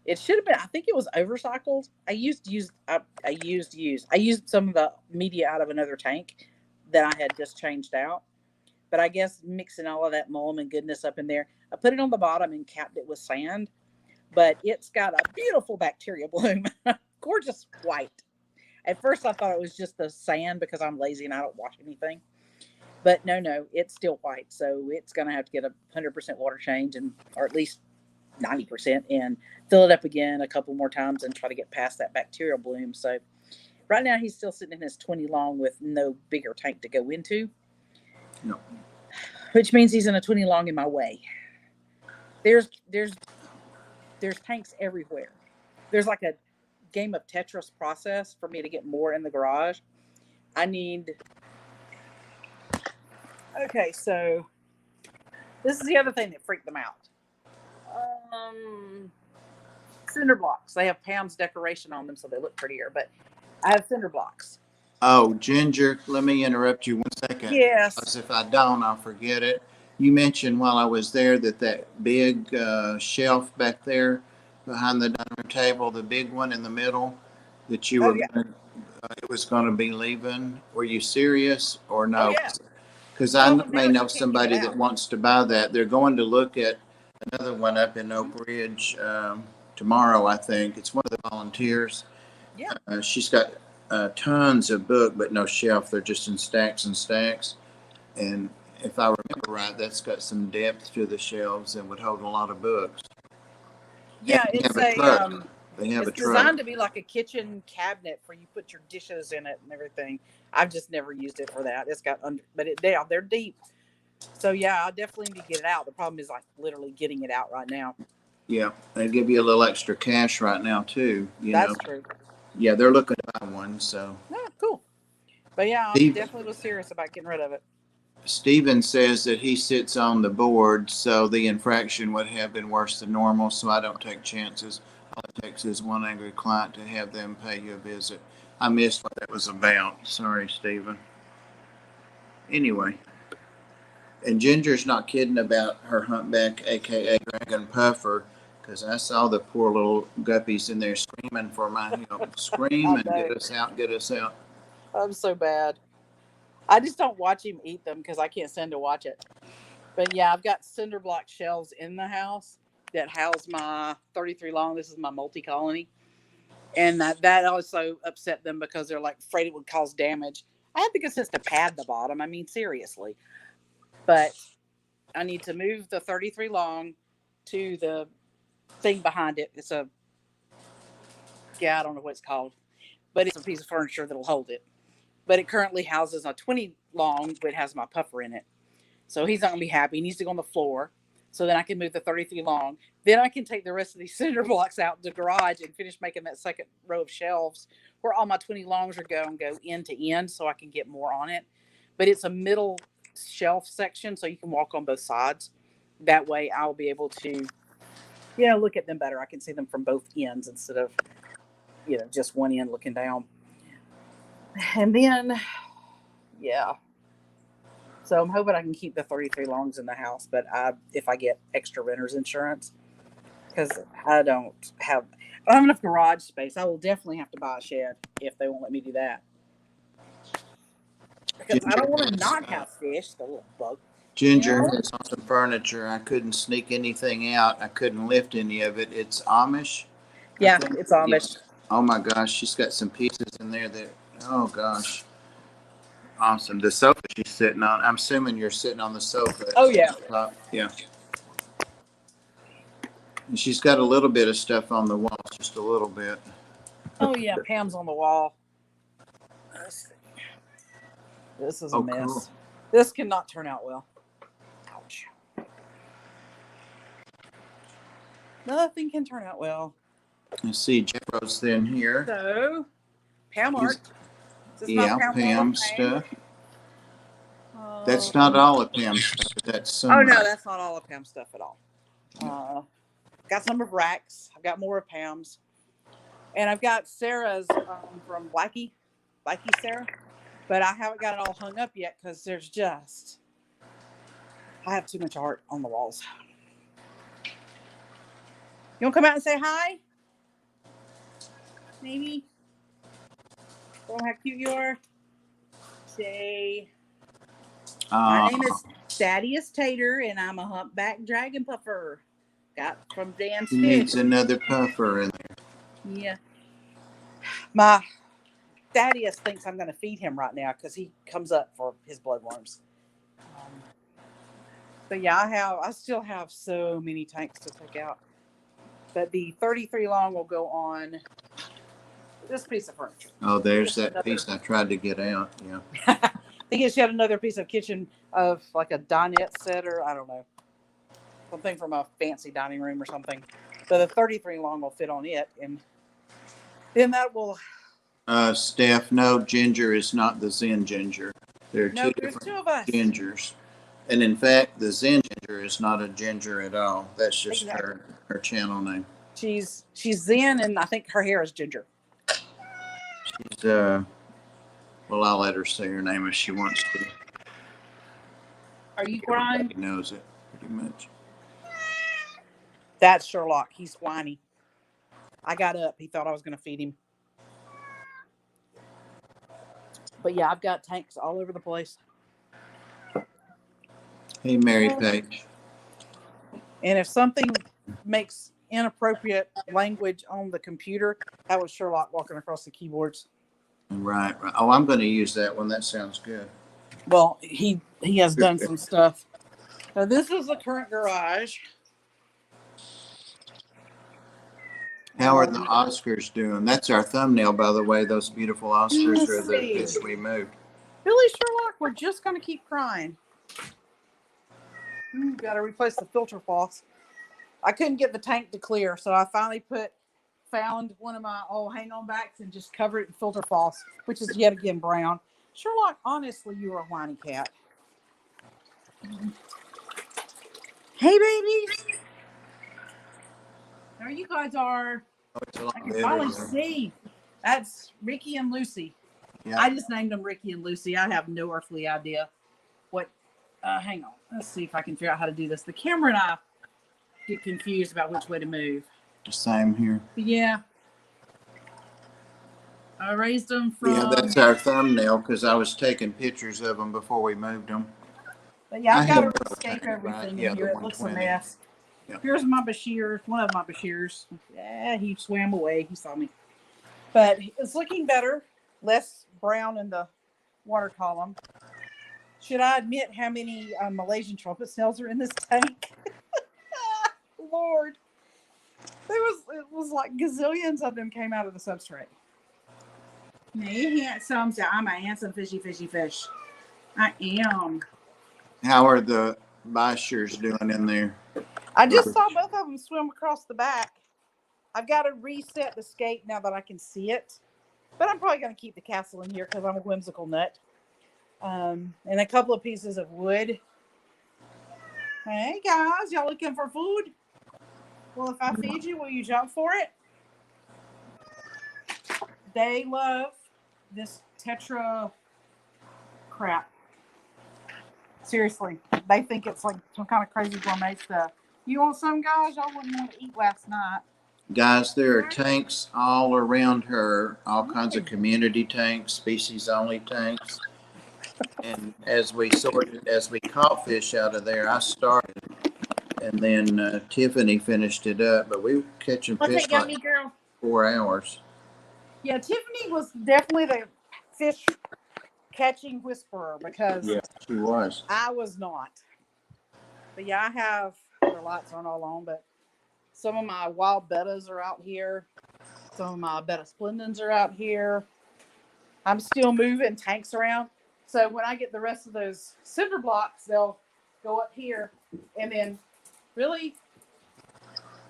S2: It should have been, I think it was overcycled. I used some of the media out of another tank that I had just changed out. But I guess mixing all of that mulm and goodness up in there, I put it on the bottom and capped it with sand, but it's got a beautiful bacteria bloom. Gorgeous white. At first I thought it was just the sand because I'm lazy and I don't wash anything. But no, it's still white. So it's going to have to get a 100% water change, and or at least 90%, and fill it up again a couple more times and try to get past that bacterial bloom. So right now he's still sitting in his 20 long with no bigger tank to go into.
S1: No.
S2: Which means he's in a 20 long in my way. There's tanks everywhere. There's like a game of Tetris process for me to get more in the garage. Okay, so this is the other thing that freaked them out. Cinder blocks. They have Pam's decoration on them, so they look prettier, but I have cinder blocks.
S1: Oh, Ginger, let me interrupt you 1 second.
S2: Yes.
S1: Because if I don't, I'll forget it. You mentioned while I was there that big shelf back there behind the dining room table, the big one in the middle, that you were it was going to be leaving. Were you serious or no?
S2: Oh, yeah.
S1: Because I may know somebody that wants to buy that. They're going to look at another one up in Oak Ridge tomorrow, I think. It's one of the volunteers.
S2: Yeah.
S1: She's got tons of book, but no shelf. They're just in stacks and stacks. And if I remember right, that's got some depth to the shelves and would hold a lot of books.
S2: Yeah, it's
S1: they have a truck.
S2: Designed to be like a kitchen cabinet for you put your dishes in it and everything. I've just never used it for that. It's got they're deep. So yeah, I definitely need to get it out. The problem is like literally getting it out right now.
S1: Yeah, they give you a little extra cash right now too.
S2: That's true.
S1: Yeah, they're looking to buy one, so.
S2: Oh, cool. But yeah, I definitely was serious about getting rid of it.
S1: Steven says that he sits on the board, so the infraction would have been worse than normal, so I don't take chances. All it takes is one angry client to have them pay you a visit. I missed what that was about. Sorry, Steven. Anyway. And Ginger's not kidding about her humpback, a.k.a. dragon puffer, because I saw the poor little guppies in there screaming for my help. Scream and get us out, get us out.
S2: I'm so bad. I just don't watch him eat them because I can't stand to watch it. But yeah, I've got cinder block shelves in the house that house my 33 long. This is my multi-colony. And that also upset them because they're like afraid it would cause damage. I had the good sense to pad the bottom. I mean, seriously. But I need to move the 33 long to the thing behind it. It's I don't know what it's called, but it's a piece of furniture that'll hold it. But it currently houses a 20 long, but it has my puffer in it. So he's not going to be happy. He needs to go on the floor. So then I can move the 33 long. Then I can take the rest of these cinder blocks out in the garage and finish making that second row of shelves where all my 20 longs are going to go end to end so I can get more on it. But it's a middle shelf section so you can walk on both sides. That way I'll be able to, look at them better. I can see them from both ends instead of, just one end looking down. And then, so I'm hoping I can keep the 33 longs in the house, but if I get extra renter's insurance, because I don't have enough garage space. I will definitely have to buy a shed if they won't let me do that. Because I don't want to not have fish, the little bug.
S1: Ginger has some furniture. I couldn't sneak anything out. I couldn't lift any of it. It's Amish.
S2: Yeah, it's Amish.
S1: Oh my gosh, she's got some pieces in there that, oh gosh. Awesome. The sofa she's sitting on. I'm assuming you're sitting on the sofa.
S2: Oh, yeah.
S1: Yeah. And she's got a little bit of stuff on the walls, just a little bit.
S2: Oh, yeah. Pam's on the wall. This is a mess. Cool. This cannot turn out well. Ouch. Nothing can turn out well.
S1: Let's see. Jeffro's in here.
S2: So, Pam art.
S1: Yeah, Pam stuff. That's not all of Pam's stuff. That's some.
S2: Oh, no, that's not all of Pam's stuff at all. Got some of Rack's. I've got more of Pam's. And I've got Sarah's from Blackie Sarah. But I haven't got it all hung up yet because I have too much art on the walls. You want to come out and say hi? Maybe? Oh, how cute you are. Say, my name is Thaddeus Tater, and I'm a humpback dragon puffer. Got from Dan's
S1: Needs
S2: Fish.
S1: another puffer in there.
S2: Yeah. My Thaddeus thinks I'm going to feed him right now because he comes up for his bloodworms. But yeah, I still have so many tanks to take out. But the 33 long will go on this piece of furniture.
S1: Oh, there's that piece I tried to get out. Yeah.
S2: I think it's yet another piece of kitchen of like a dinette set, or I don't know, something from a fancy dining room or something. But the 33 long will fit on it, and then that will.
S1: Steph, no, Ginger is not the Zen Ginger. There are
S2: No,
S1: two
S2: there's
S1: different
S2: two of us.
S1: gingers. And in fact, the Zen Ginger is not a ginger at all. That's just
S2: Exactly.
S1: her channel name.
S2: She's Zen, and I think her hair is ginger.
S1: She's well, I'll let her say her name if she wants to.
S2: Are you crying?
S1: Everybody knows it pretty much.
S2: That's Sherlock. He's whiny. I got up. He thought I was going to feed him. But yeah, I've got tanks all over the place.
S1: Hey, Mary Page.
S2: And if something makes inappropriate language on the computer, that was Sherlock walking across the keyboards.
S1: Right. Oh, I'm going to use that one. That sounds good.
S2: Well, he has done some stuff. So this is the current garage.
S1: How are the Oscars doing? That's our thumbnail, by the way. Those beautiful Oscars are the fish we moved.
S2: Really, Sherlock? We're just going to keep crying. Got to replace the filter floss. I couldn't get the tank to clear, so I finally found one of my old hang-on backs and just covered it in filter floss, which is yet again brown. Sherlock, honestly, you're a whiny cat. Hey, babies. There you guys are.
S1: Oh,
S2: I can finally see. That's Ricky and Lucy.
S1: Yeah.
S2: I just named them Ricky and Lucy. I have no earthly idea what. Hang on. Let's see if I can figure out how to do this. The camera and I get confused about which way to move.
S1: Same here.
S2: Yeah. I raised them from.
S1: Yeah, that's our thumbnail because I was taking pictures of them before we moved them.
S2: But yeah, I've got to
S1: the
S2: escape
S1: tank, right?
S2: everything
S1: Yeah,
S2: in
S1: the
S2: here. It looks a
S1: 120.
S2: mess.
S1: Yeah.
S2: Here's my Bashir, one of my Bashirs. Yeah, he swam away. He saw me. But it's looking better. Less brown in the water column. Should I admit how many Malaysian trumpet snails are in this tank? Lord. It was like gazillions of them came out of the substrate. Now you handsome, so I'm a handsome fishy fish. I am.
S1: How are the Bashers doing in there?
S2: I just saw both of them swim across the back. I've got to reset the skate now that I can see it. But I'm probably going to keep the castle in here because I'm a whimsical nut. And a couple of pieces of wood. Hey guys, y'all looking for food? Well, if I feed you, will you jump for it? They love this Tetra crap. Seriously, they think it's like some kind of crazy gourmet stuff. You want some, guys? Y'all wouldn't want to eat last night.
S1: Guys, there are tanks all around her, all kinds of community tanks, species only tanks. And as we caught fish out of there, I started, and then Tiffany finished it up. But we were catching fish like 4 hours.
S2: Yeah, Tiffany was definitely the fish catching whisperer because
S1: she was.
S2: I was not. But yeah, I have the lights aren't all on, but some of my wild bettas are out here. Some of my betta splendens are out here. I'm still moving tanks around. So when I get the rest of those cinder blocks, they'll go up here. And then, really,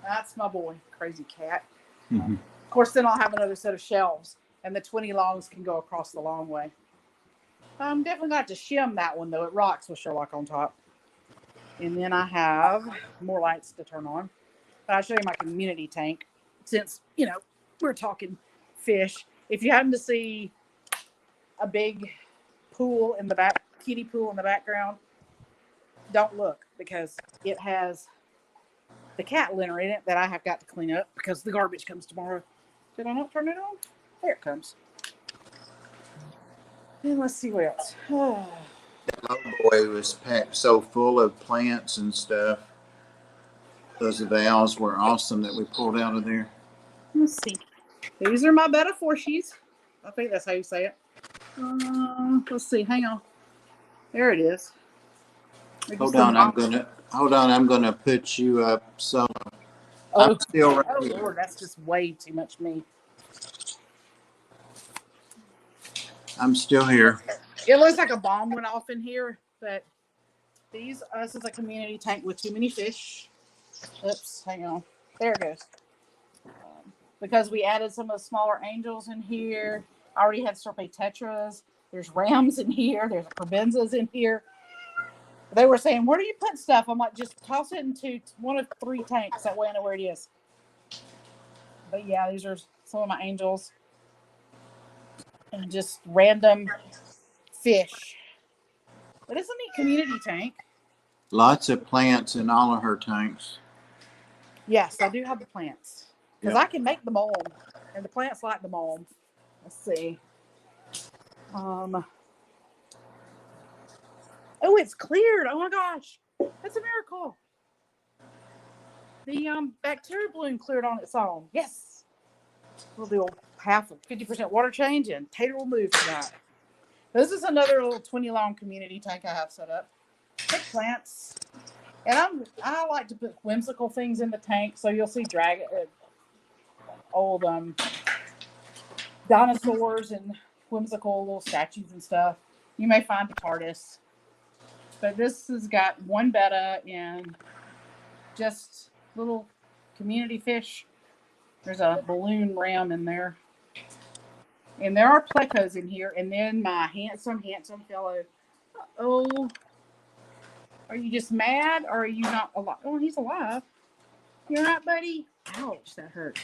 S2: that's my boy, crazy cat.
S1: Mm-hmm.
S2: Of course, then I'll have another set of shelves, and the 20 longs can go across the long way. I'm definitely going to have to shim that one, though. It rocks with Sherlock on top. And then I have more lights to turn on. But I'll show you my community tank since, we're talking fish. If you happen to see a big pool in the back, kiddie pool in the background, don't look because it has the cat litter in it that I have got to clean up because the garbage comes tomorrow. Did I not turn it on? There it comes. And let's see what else.
S1: That low boy was packed so full of plants and stuff. Those valves were awesome that we pulled out of there.
S2: Let's see. These are my betta forshies. I think that's how you say it. Let's see. Hang on. There it is.
S1: Hold on, I'm gonna put you up solo. I'm
S2: Oh,
S1: still right
S2: oh
S1: here.
S2: Lord, that's just way too much meat.
S1: I'm still here.
S2: It looks like a bomb went off in here, but this is a community tank with too many fish. Oops, hang on. There it goes. Because we added some of the smaller angels in here. I already had Serpe tetras. There's rams in here. There's carbenzas in here. They were saying, where do you put stuff? I'm like, just toss it into one of 3 tanks. That way I know where it is. But yeah, these are some of my angels. And just random fish. But it's a neat community tank.
S1: Lots of plants in all of her tanks.
S2: Yes, I do have the plants. Because
S1: Yep.
S2: I can make the mold. And the plants like the mold. Let's see. Oh, it's cleared. Oh my gosh. That's a miracle. The bacteria bloom cleared on its own. Yes. We'll do half of 50% water change and Tater will move tonight. This is another little 20 long community tank I have set up. Big plants. And I like to put whimsical things in the tank. So you'll see old dinosaurs and whimsical little statues and stuff. You may find a TARDIS. But this has got one betta and just little community fish. There's a balloon ram in there. And there are plecos in here. And then my handsome fellow. Oh, are you just mad or are you not alive? Oh, he's alive. You all right, buddy? Ouch, that hurt.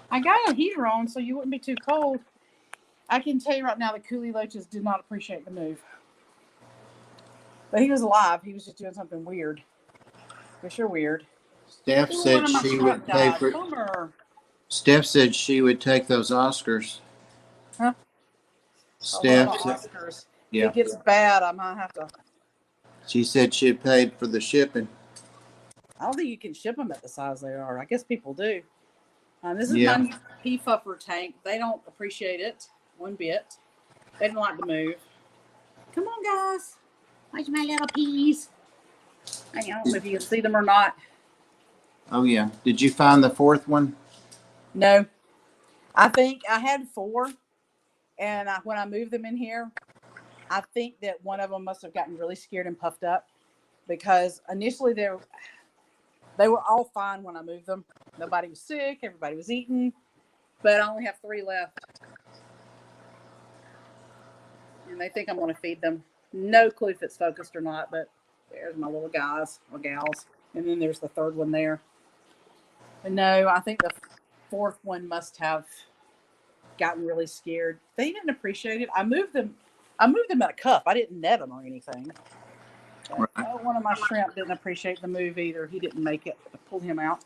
S2: I got a heater on so you wouldn't be too cold. I can tell you right now the coolie loaches did not appreciate the move. But he was alive. He was just doing something weird. For sure weird.
S1: Steph said she would pay for.
S2: Bummer.
S1: Steph said she would take those Oscars.
S2: Huh?
S1: Steph,
S2: Oscars.
S1: yeah.
S2: If it gets bad, I might have to.
S1: She said she had paid for the shipping.
S2: I don't think you can ship them at the size they are. I guess people do. This is
S1: Yeah.
S2: my pea fuffer tank. They don't appreciate it one bit. They don't like to move. Come on, guys. Where's my little peas? I don't know if you can see them or not.
S1: Oh yeah. Did you find the 4th one?
S2: No. I think I had 4. And when I moved them in here, I think that one of them must have gotten really scared and puffed up. Because initially they were all fine when I moved them. Nobody was sick. Everybody was eating. But I only have 3 left. And they think I'm going to feed them. No clue if it's focused or not. But there's my little guys or gals. And then there's the 3rd one there. But no, I think the 4th one must have gotten really scared. They didn't appreciate it. I moved them in a cup. I didn't net them or anything. Right. One of my shrimp didn't appreciate the move either. He didn't make it. I pulled him out.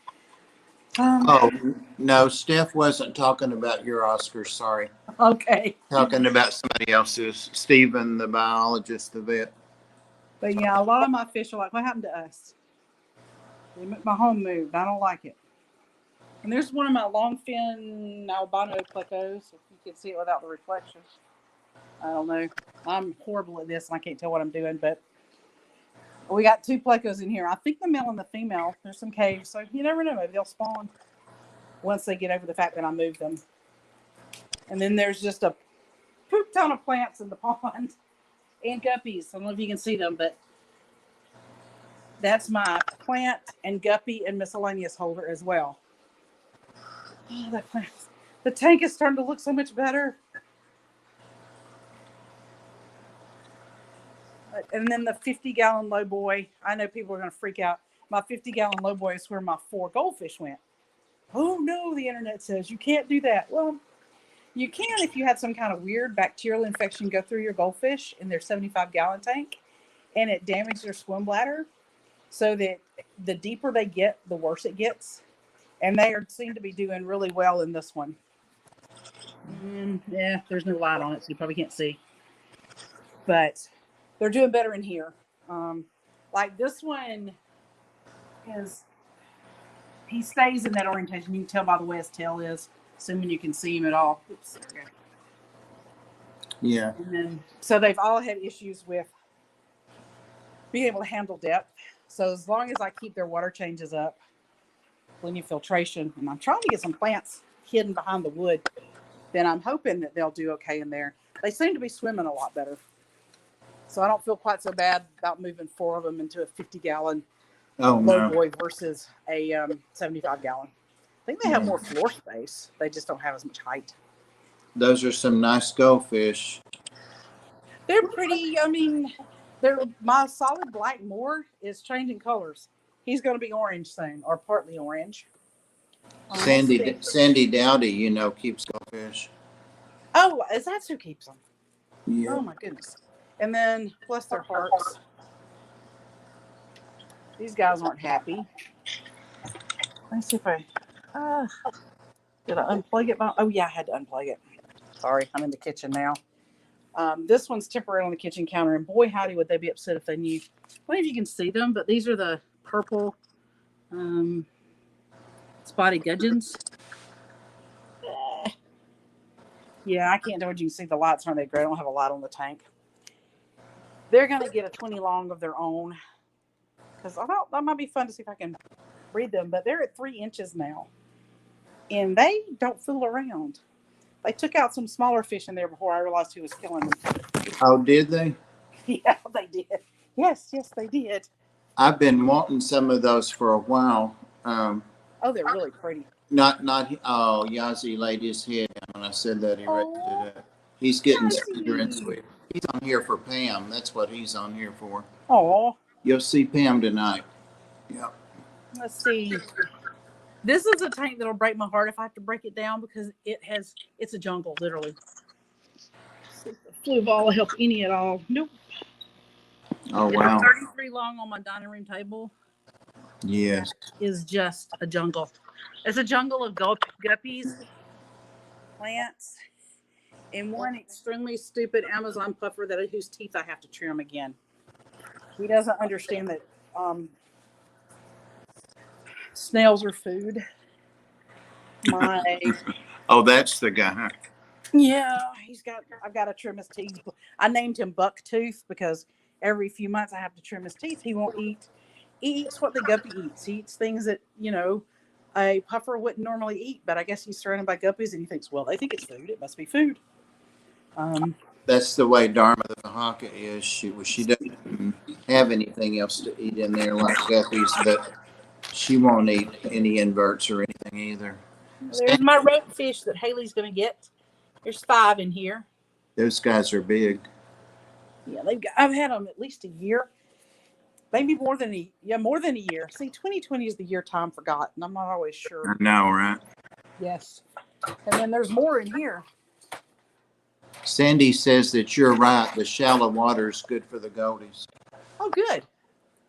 S1: Oh, no, Steph wasn't talking about your Oscars, sorry.
S2: Okay.
S1: Talking about somebody else's, Stephen, the biologist, the vet.
S2: But yeah, a lot of my fish are like, what happened to us? My home moved. I don't like it. And there's one of my longfin albino plecos, if you can see it without the reflection. I don't know. I'm horrible at this and I can't tell what I'm doing, but we got 2 plecos in here. I think the male and the female. There's some caves, so you never know. Maybe they'll spawn once they get over the fact that I moved them. And then there's just a poop ton of plants in the pond and guppies. I don't know if you can see them, but that's my plant and guppy and miscellaneous holder as well. Oh, that plant. The tank is starting to look so much better. And then the 50-gallon low boy. I know people are going to freak out. My 50-gallon low boy is where my 4 goldfish went. Oh, no, the internet says you can't do that. Well, you can if you had some kind of weird bacterial infection go through your goldfish in their 75-gallon tank and it damaged their swim bladder so that the deeper they get, the worse it gets. And they seem to be doing really well in this one. Yeah, there's no light on it, so you probably can't see. but they're doing better in here. Like this one is, he stays in that orientation. You can tell by the way his tail is, assuming you can see him at all. Oops, there we go.
S1: Yeah.
S2: And then, so they've all had issues with being able to handle depth. So as long as I keep their water changes up, plenty of filtration, and I'm trying to get some plants hidden behind the wood, then I'm hoping that they'll do okay in there. They seem to be swimming a lot better. So I don't feel quite so bad about moving 4 of them into a 50-gallon
S1: Oh,
S2: low
S1: no.
S2: boy versus a 75-gallon. I think they have more floor space. They just don't have as much height.
S1: Those are some nice goldfish.
S2: They're pretty. I mean, my solid black Moor is changing colors. He's going to be orange soon, or partly orange.
S1: Sandy Dowdy, you know, keeps goldfish.
S2: Oh, is that who keeps them?
S1: Yeah.
S2: Oh my goodness. And then, bless their hearts, these guys aren't happy. Let's see if I, did I unplug it? Oh yeah, I had to unplug it. Sorry, I'm in the kitchen now. This one's temporarily on the kitchen counter, and boy howdy would they be upset if they knew. I don't know if you can see them, but these are the purple spotty gudgeons. Yeah, I can't tell what you can see. The lights aren't that great. I don't have a light on the tank. They're going to get a 20 long of their own, because I thought that might be fun to see if I can breed them, but they're at 3 inches now, and they don't fool around. They took out some smaller fish in there before I realized who was killing them.
S1: Oh, did they?
S2: Yeah, they did. Yes, they did.
S1: I've been wanting some of those for a while.
S2: Oh, they're really pretty.
S1: Oh, Yazzie laid his head down when I said that he raised it up. He's getting sweeter and sweeter. He's on here for Pam. That's what he's on here for.
S2: Oh.
S1: You'll see Pam tonight. Yep. Let's
S2: see. This is a tank that'll break my heart if I have to break it down, because it's a jungle, literally. Flu ball will help any at all. Nope.
S1: Oh, wow.
S2: 33 long on my dining room table.
S1: Yes.
S2: Is just a jungle. It's a jungle of guppies, plants, and one extremely stupid Amazon puffer whose teeth I have to trim again. He doesn't understand that snails are food.
S1: Oh, that's the guy.
S2: Yeah, I've got to trim his teeth. I named him Bucktooth because every few months I have to trim his teeth. He won't eat. He eats what the guppy eats. He eats things that, a puffer wouldn't normally eat, but I guess he's surrounded by guppies and he thinks, well, they think it's food. It must be food.
S1: That's the way Dharma the Haka is. She doesn't have anything else to eat in there like guppies, but she won't eat any inverts or anything either.
S2: There's my rope fish that Haley's going to get. There's 5 in here.
S1: Those guys are big.
S2: Yeah, I've had them at least a year. Maybe more than a year. See, 2020 is the year time forgot, and I'm not always sure.
S1: I know, right?
S2: Yes. And then there's more in here.
S1: Sandy says that you're right. The shallow water is good for the goldies.
S2: Oh, good.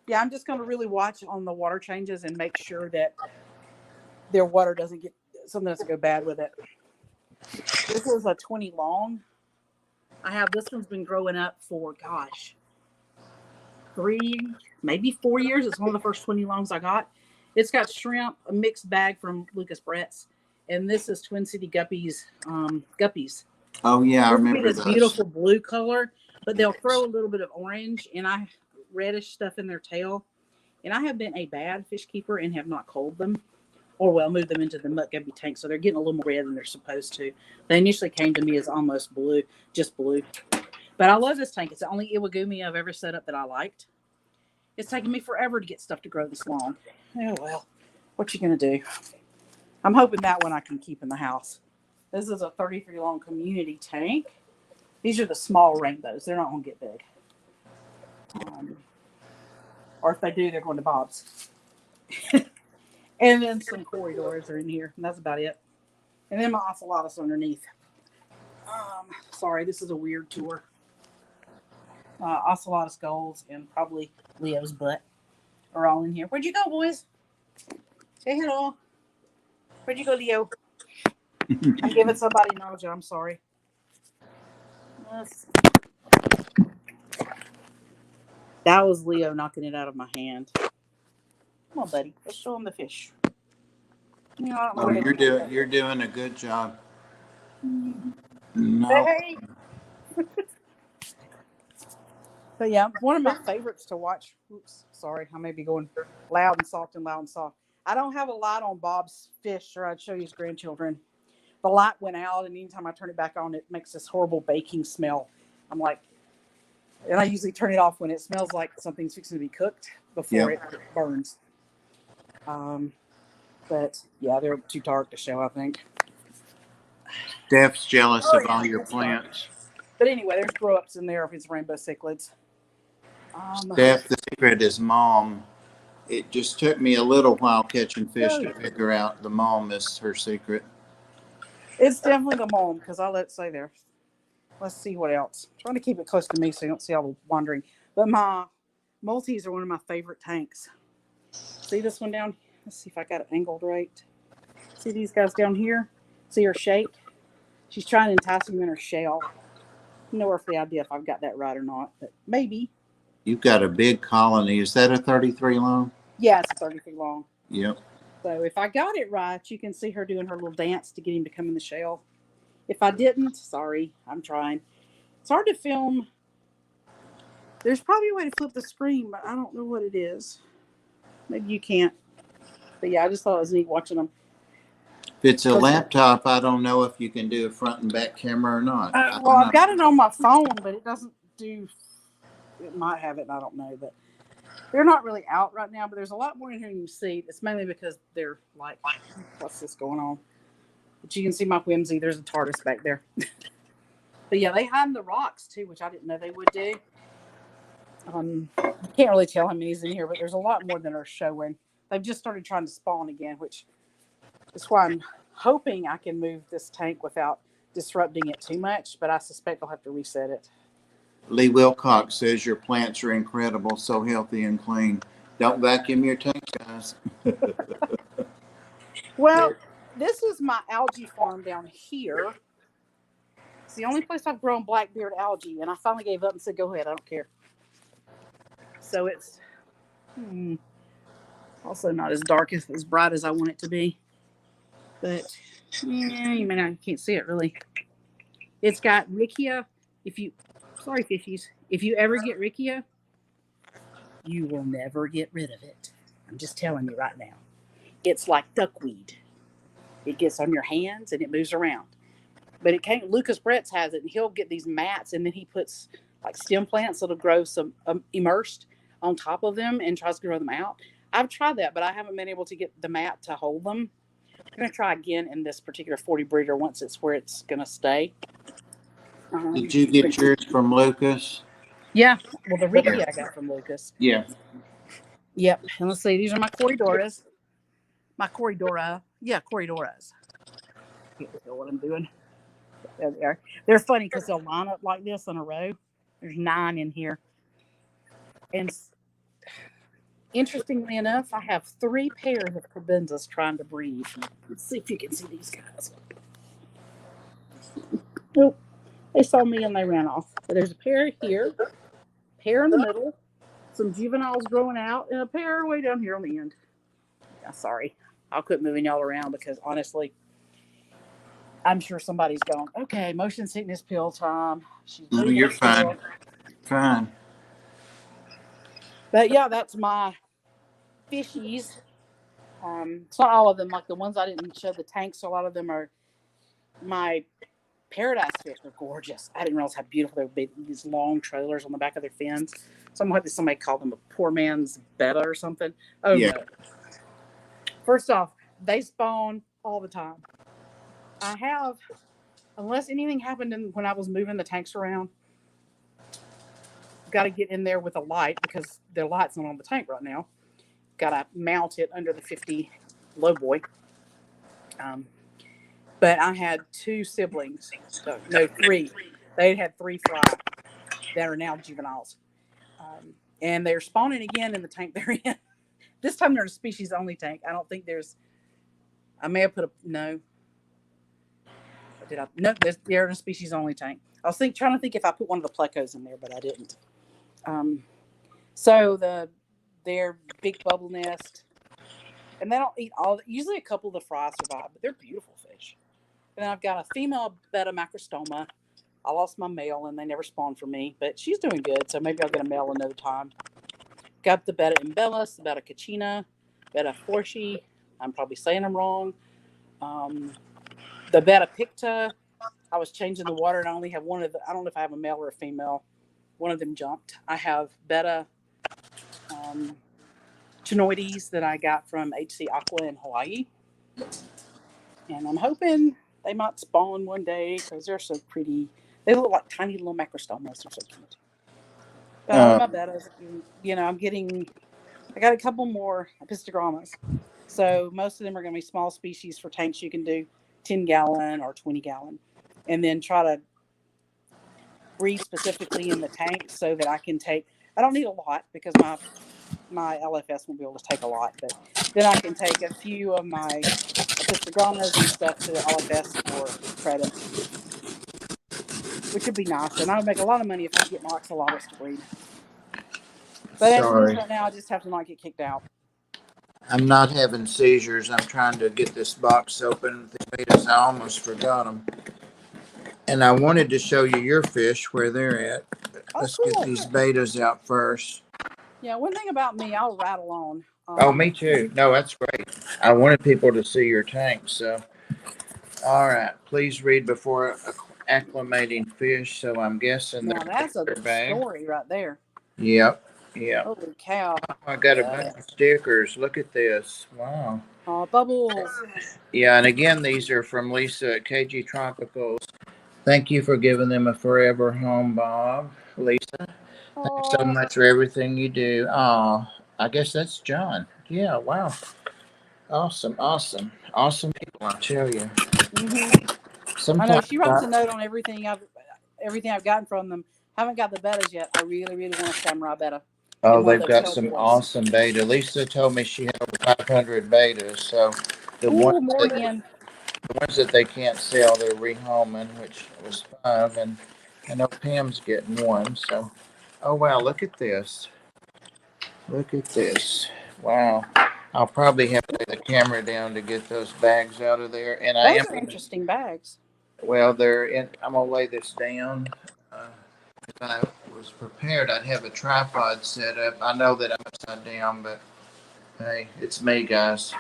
S2: Yeah, I'm just going to really watch on the water changes and make sure that their water doesn't go bad with it. This is a 20 long. This one's been growing up for, 3, maybe 4 years. It's one of the first 20 longs I got. It's got shrimp, a mixed bag from Lucas Brett's, and this is Twin City Guppies.
S1: Oh yeah, I remember
S2: this beautiful blue color, but they'll throw a little bit of orange and reddish stuff in their tail. And I have been a bad fish keeper and have not culled them, or moved them into the muck guppy tank, so they're getting a little more red than they're supposed to. They initially came to me as almost blue, just blue. But I love this tank. It's the only Iwagumi I've ever set up that I liked. It's taken me forever to get stuff to grow this long. Oh, well, what you going to do? I'm hoping that one I can keep in the house. This is a 33 long community tank. These are the small rainbows. They're not going to get big. Or if they do, they're going to Bob's. And then some Corydoras are in here. And that's about it. And then my ocelotus underneath. Sorry, this is a weird tour. Ocelotus skulls and probably Leo's butt are all in here. Where'd you go, boys? Say hello. Where'd you go, Leo? I'm giving somebody nausea. I'm sorry. That was Leo knocking it out of my hand. Come on, buddy. Let's show him the fish. You know, I don't know
S1: Oh,
S2: where they
S1: you're doing a good job.
S2: Say
S1: No,
S2: hey. But yeah, one of my favorites to watch. Oops, sorry, I may be going loud and soft and loud and soft. I don't have a light on Bob's fish, or I'd show you his grandchildren. The light went out, and anytime I turn it back on, it makes this horrible baking smell. I'm like, and I usually turn it off when it smells like something's fixing to be cooked before
S1: yep.
S2: it burns. But yeah, they're too dark to show, I think.
S1: Steph's jealous
S2: Oh
S1: of
S2: yeah,
S1: all your
S2: it's dark.
S1: plants.
S2: But anyway, there's grow ups in there if it's rainbow cichlids.
S1: Steph, the secret is mom. It just took me a little while catching fish
S2: Oh,
S1: to
S2: yeah.
S1: figure out the mom is her secret.
S2: It's definitely the mom because I'll let it stay there. Let's see what else. I'm trying to keep it close to me so you don't see all the wandering. But my multis are one of my favorite tanks. See this one down? Let's see if I got it angled right. See these guys down here? See her shake? She's trying to entice them in her shell. No earthly idea if I've got that right or not, but maybe.
S1: You've got a big colony. Is that a 33 long?
S2: Yeah, it's 30 feet long.
S1: Yep.
S2: So if I got it right, you can see her doing her little dance to get him to come in the shell. If I didn't, sorry, I'm trying. It's hard to film. There's probably a way to flip the screen, but I don't know what it is. Maybe you can't. But yeah, I just thought it was neat watching them.
S1: If it's a laptop, I don't know if you can do a front and back camera or not.
S2: Well, I've got it on my phone, but it doesn't do. It might have it, I don't know. But they're not really out right now. But there's a lot more in here than you see. It's mainly because they're like, what's this going on? But you can see my whimsy. There's a tortoise back there. But yeah, they hide in the rocks too, which I didn't know they would do. You can't really tell how many's in here, but there's a lot more than are showing. They've just started trying to spawn again, which is why I'm hoping I can move this tank without disrupting it too much, but I suspect I'll have to reset it.
S1: Lee Wilcox says your plants are incredible, so healthy and clean. Don't vacuum your tank, guys.
S2: Well, this is my algae farm down here. It's the only place I've grown blackbeard algae, and I finally gave up and said, go ahead, I don't care. So it's also not as dark as bright as I want it to be. But yeah, you may not, you can't see it really. It's got Riccia. Sorry, fishies, if you ever get Riccia, you will never get rid of it. I'm just telling you right now. It's like duckweed. It gets on your hands and it moves around. But it can't. Lucas Bretz has it, and he'll get these mats, and then he puts like stem plants that'll grow some immersed on top of them and tries to grow them out. I've tried that, but I haven't been able to get the mat to hold them. I'm going to try again in this particular 40 breeder once it's where it's going to stay.
S1: Did you get yours from Lucas?
S2: Yeah. Well, the Riccia I got from Lucas.
S1: Yeah.
S2: Yep. And let's see. These are my Corydoras. My Corydora. Yeah, Corydoras. Can't tell what I'm doing. There they are. They're funny because they'll line up like this in a row. There's 9 in here. And interestingly enough, I have 3 pairs of cabenzas trying to breed. Let's see if you can see these guys. Nope. They saw me and they ran off. But there's a pair here, a pair in the middle, some juveniles growing out, and a pair way down here on the end. Yeah, sorry. I'll quit moving y'all around because honestly, I'm sure somebody's going, okay, motion sickness pill time.
S1: No, you're fine. Fine.
S2: But yeah, that's my fishies. It's not all of them. Like the ones I didn't show the tanks, a lot of them are my paradise fish. Are gorgeous. I didn't realize how beautiful they would be. These long trailers on the back of their fins. Somebody called them a poor man's betta or something. Oh yeah. No. First off, they spawn all the time. I have, unless anything happened when I was moving the tanks around, got to get in there with a light because their light's not on the tank right now. Got to mount it under the 50 low boy. But I had 2 siblings. No, 3. They had 3 fry that are now juveniles. And they're spawning again in the tank they're in. This time they're in a species only tank. I don't think I may have put no. Did I? No, they're in a species only tank. I was trying to think if I put one of the plecos in there, but I didn't. So their big bubble nest, and they don't eat all. Usually, a couple of the fry survive, but they're beautiful fish. And then I've got a female betta macrostoma. I lost my male, and they never spawned for me, but she's doing good. So maybe I'll get a male another time. Got the betta embellus, the betta cachina, betta forshi. I'm probably saying them wrong. The betta picta. I was changing the water, and I only have one of the. I don't know if I have a male or a female. One of them jumped. I have betta chinoides that I got from HC Aqua in Hawaii. And I'm hoping they might spawn one day because they're so pretty. They look like tiny little macrostomas. They're so cute. But all of my bettas, I got a couple more epistogramas. So most of them are going to be small species for tanks you can do 10-gallon or 20-gallon. And then try to breed specifically in the tank so that I can take, I don't need a lot because my LFS won't be able to take a lot, but then I can take a few of my epistogramas and stuff to the LFS for credits, which would be nice. And I would make a lot of money if I could get my oxalatus to breed. But as it is right now, I just have to not get kicked out.
S1: I'm not having seizures. I'm trying to get this box open. The betas, I almost forgot them. And I wanted to show you your fish where they're at. Let's
S2: cool.
S1: get these betas out first.
S2: Yeah, one thing about me, I'll rattle on.
S1: Oh, me too. No, that's great. I wanted people to see your tank. So, all right. Please read before acclimating fish. So I'm guessing
S2: now that's a
S1: bag.
S2: story right there.
S1: Yep. Yep.
S2: Holy cow.
S1: Oh, I got a bunch of stickers. Look at this. Wow.
S2: Oh, bubbles.
S1: Yeah, and again, these are from Lisa at KG Tropicals. Thank you for giving them a forever home, Bob. Lisa, thanks so much for everything you do. Oh, I guess that's John. Yeah, wow. Awesome, awesome, awesome people, I tell you.
S2: Mm-hmm. I know she writes a note on everything I've gotten from them. Haven't got the bettas yet. I really, really want a samurai betta.
S1: Oh, they've got some awesome beta. Lisa told me she had over 500 betas. So the ones that they can't sell, they're rehoming, which was 5, and I know Pam's getting 1. So, oh wow, look at this. Look at this. Wow. I'll probably have to lay the camera down to get those bags out of there. And
S2: those are interesting bags.
S1: Well, they're in. I'm gonna lay this down. If I was prepared, I'd have a tripod set up. I know that I'm upside down, but hey, it's me, guys.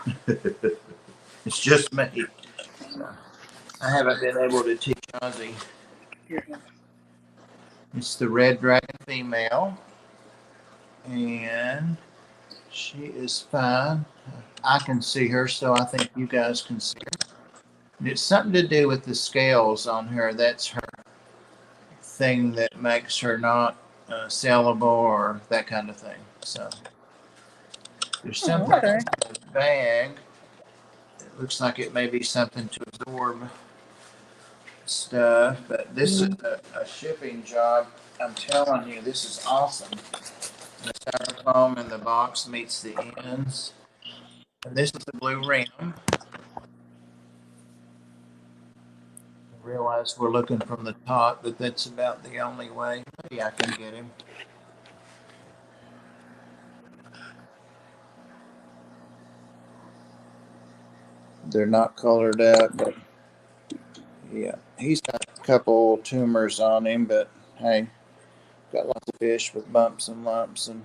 S1: It's just me. I haven't been able to teach Ozzy. It's the red dragon female, and she is fine. I can see her, so I think you guys can see her. It's something to do with the scales on her. That's her thing that makes her not sellable or that kind of thing. So there's something in this bag. It looks like it may be something to absorb stuff, but this is a shipping job. I'm telling you, this is awesome. The styrofoam in the box meets the ends. And this is the blue rim. I realize we're looking from the top, but that's about the only way. Maybe I can get him. They're not colored up, but yeah, he's got a couple tumors on him, but hey, got lots of fish with bumps and lumps. And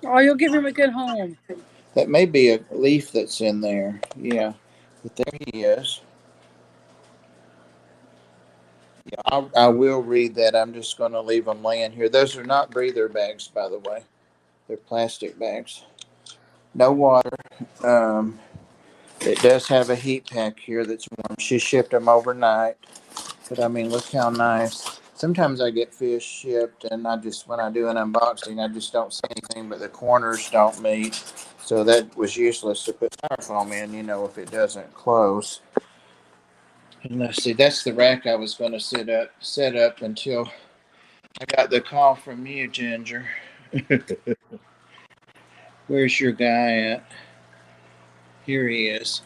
S2: oh, you'll give him a good home.
S1: That may be a leaf that's in there. Yeah, but there he is. Yeah, I will read that. I'm just going to leave them laying here. Those are not breather bags, by the way. They're plastic bags. No water. It does have a heat pack here that's warm. She shipped them overnight. But I mean, look how nice. Sometimes I get fish shipped, and when I do an unboxing, I just don't see anything, but the corners don't meet. So that was useless to put styrofoam in, if it doesn't close. And let's see, that's the rack I was going to set up until I got the call from you, Ginger. Where's your guy at? Here he is.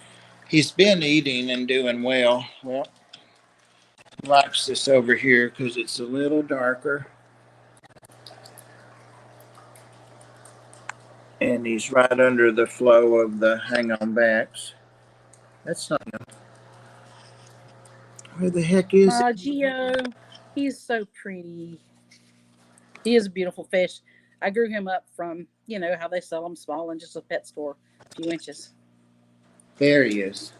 S1: He's been eating and doing well. Well, he likes this over here because it's a little darker. And he's right under the flow of the hang-on backs. That's not him. Where the heck is
S2: Oh,
S1: it?
S2: Geo. He's so pretty. He is a beautiful fish. I grew him up from, how they sell them small in just a pet store, a few inches.
S1: There he is.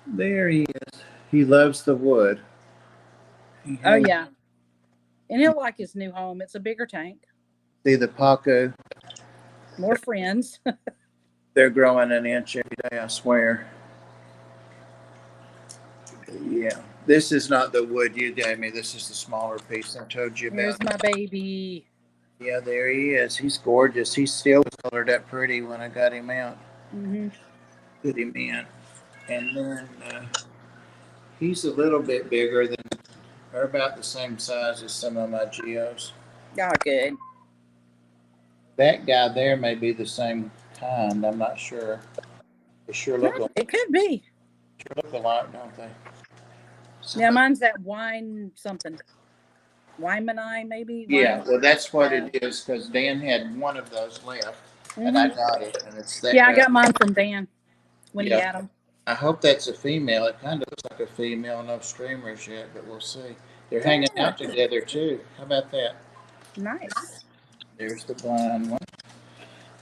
S1: There he is. He loves the wood. He
S2: Oh,
S1: hangs.
S2: yeah. And he'll like his new home. It's a bigger tank,
S1: See the Paco?
S2: more friends.
S1: They're growing an inch every day, I swear. Yeah. This is not the wood you gave me. This is the smaller piece I told you
S2: Here's
S1: about.
S2: my baby.
S1: Yeah, there he is. He's gorgeous. He still was colored up pretty when I got him out.
S2: Mm-hmm.
S1: Put him in. And then he's a little bit bigger than, or about the same size as some of my geos.
S2: Oh, good.
S1: That guy there may be the same kind. I'm not sure. They sure look alike.
S2: It could be.
S1: Sure look alike, don't they?
S2: Yeah, mine's that wine something. Wymani, maybe?
S1: Yeah, well, that's what it is, because Dan had one of those left, and I got it, and it's that
S2: Yeah, I
S1: guy.
S2: got mine from Dan when he
S1: Yeah.
S2: had them.
S1: I hope that's a female. It kind of looks like a female. No streamers yet, but we'll see. They're hanging out together, too. How about that?
S2: Nice.
S1: There's the blind one.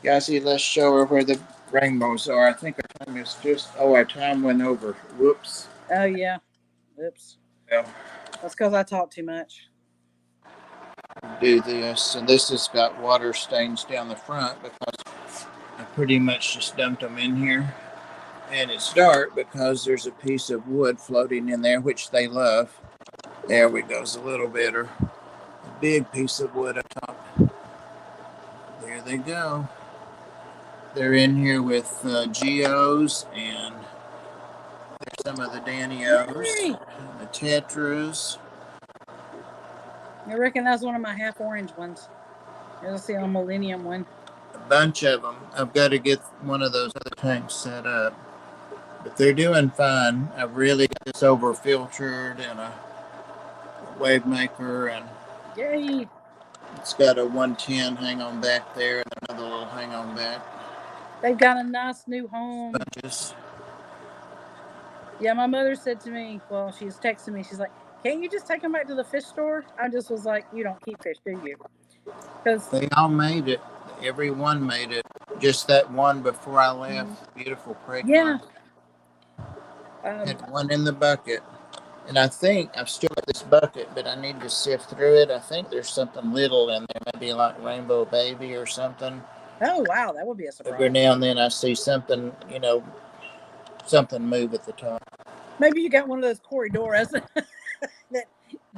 S1: Guys, let's show her where the rainbows are. I think our time is just, our time went over. Whoops.
S2: Oh, yeah. Oops.
S1: Yeah.
S2: That's because I talk too much.
S1: Do this, and this has got water stains down the front because I pretty much just dumped them in here. And it's dark because there's a piece of wood floating in there, which they love. There we go, a little bit, or a big piece of wood up top. There they go. They're in here with geos, and there's some of the Danios, and the Tetras.
S2: I reckon that's one of my half orange ones. You'll see a Millennium one.
S1: A bunch of them. I've got to get one of those other tanks set up. But they're doing fine. I've really got this over filtered and a wave maker, and
S2: yay!
S1: It's got a 110 hang on back there and another little hang on back.
S2: They've got a nice new home.
S1: Bunches.
S2: Yeah, my mother said to me, well, she was texting me, she's like, can't you just take them back to the fish store? I just was like, you don't keep fish, do you? Because
S1: they all made it. Everyone made it. Just that one before I left. Beautiful pregnant.
S2: Yeah.
S1: Had one in the bucket. And I think I've still got this bucket, but I need to sift through it. I think there's something little in there, maybe like rainbow baby or something.
S2: Oh, wow, that would be a surprise.
S1: Every now and then I see something, something move at the top.
S2: Maybe you got one of those Corydoras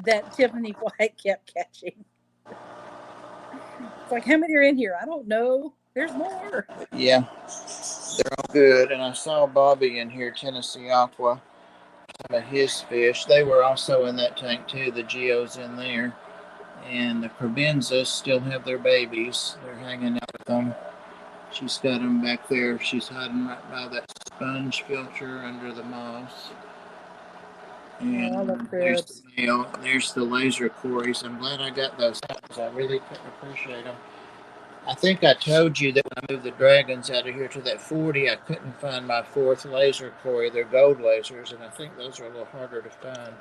S2: that Tiffany White kept catching. It's like, how many are in here? I don't know. There's more.
S1: Yeah, they're all good. And I saw Bobby in here, Tennessee Aqua. Some of his fish. They were also in that tank too. The geos in there, and the Crabenzas still have their babies. They're hanging out with them. She's got them back there. She's hiding right by that sponge filter under the moss. And there's the male. There's the laser Corys. I'm glad I got those because I really appreciate them. I think I told you that when I moved the dragons out of here to that 40, I couldn't find my fourth laser Cory. They're gold lasers, and I think those are a little harder to find,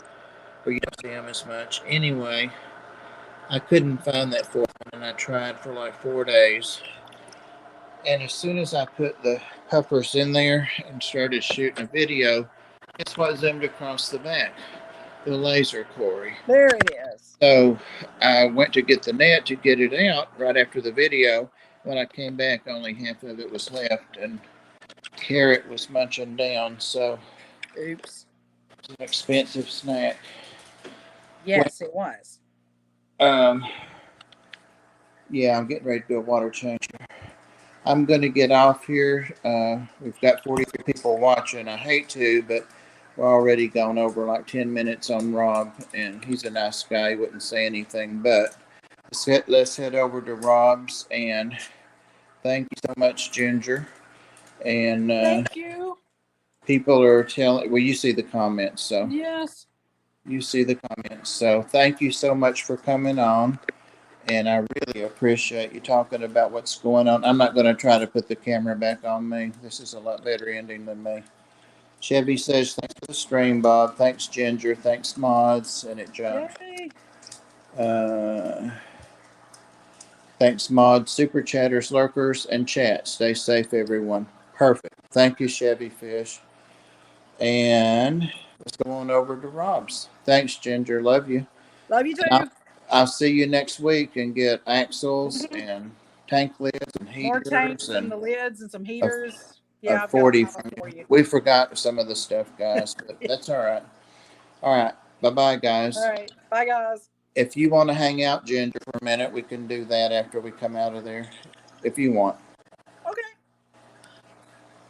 S1: or you don't see them as much. Anyway, I couldn't find that fourth one, and I tried for like 4 days. And as soon as I put the puffers in there and started shooting a video, guess what zoomed across the back? The laser Cory.
S2: There it is.
S1: So I went to get the net to get it out right after the video. When I came back, only half of it was left, and Carrot was munching down. So,
S2: oops,
S1: it's an expensive snack.
S2: Yes, it was.
S1: Yeah, I'm getting ready to do a water changer. I'm going to get off here. We've got 43 people watching. I hate to, but we're already gone over like 10 minutes on Rob, and he's a nice guy. He wouldn't say anything, but let's head over to Rob's, and thank you so much, Ginger. And
S2: thank you.
S1: People are telling, well, you see the comments, so.
S2: Yes.
S1: You see the comments, so thank you so much for coming on. And I really appreciate you talking about what's going on. I'm not going to try to put the camera back on me. This is a lot better ending than me. Chevy says, thanks for the stream, Bob. Thanks, Ginger. Thanks, Mods. And it jumped.
S2: Yay.
S1: Thanks, Mods, Super Chatters, Lurkers, and chat. Stay safe, everyone. Perfect. Thank you, Chevy Fish. And let's go on over to Rob's. Thanks, Ginger. Love you.
S2: Love you
S1: And
S2: too.
S1: I'll see you next week and get axles and tank lids and
S2: More
S1: heaters
S2: tanks and
S1: and
S2: the lids and some
S1: a,
S2: heaters.
S1: a
S2: Yeah, I've got a
S1: 40
S2: pile
S1: from
S2: for
S1: you.
S2: you.
S1: We forgot some of the stuff, guys, but that's all right. All right. Bye-bye,
S2: All
S1: guys.
S2: right. Bye, guys.
S1: If you want to hang out, Ginger, for a minute, we can do that after we come out of there, if you want.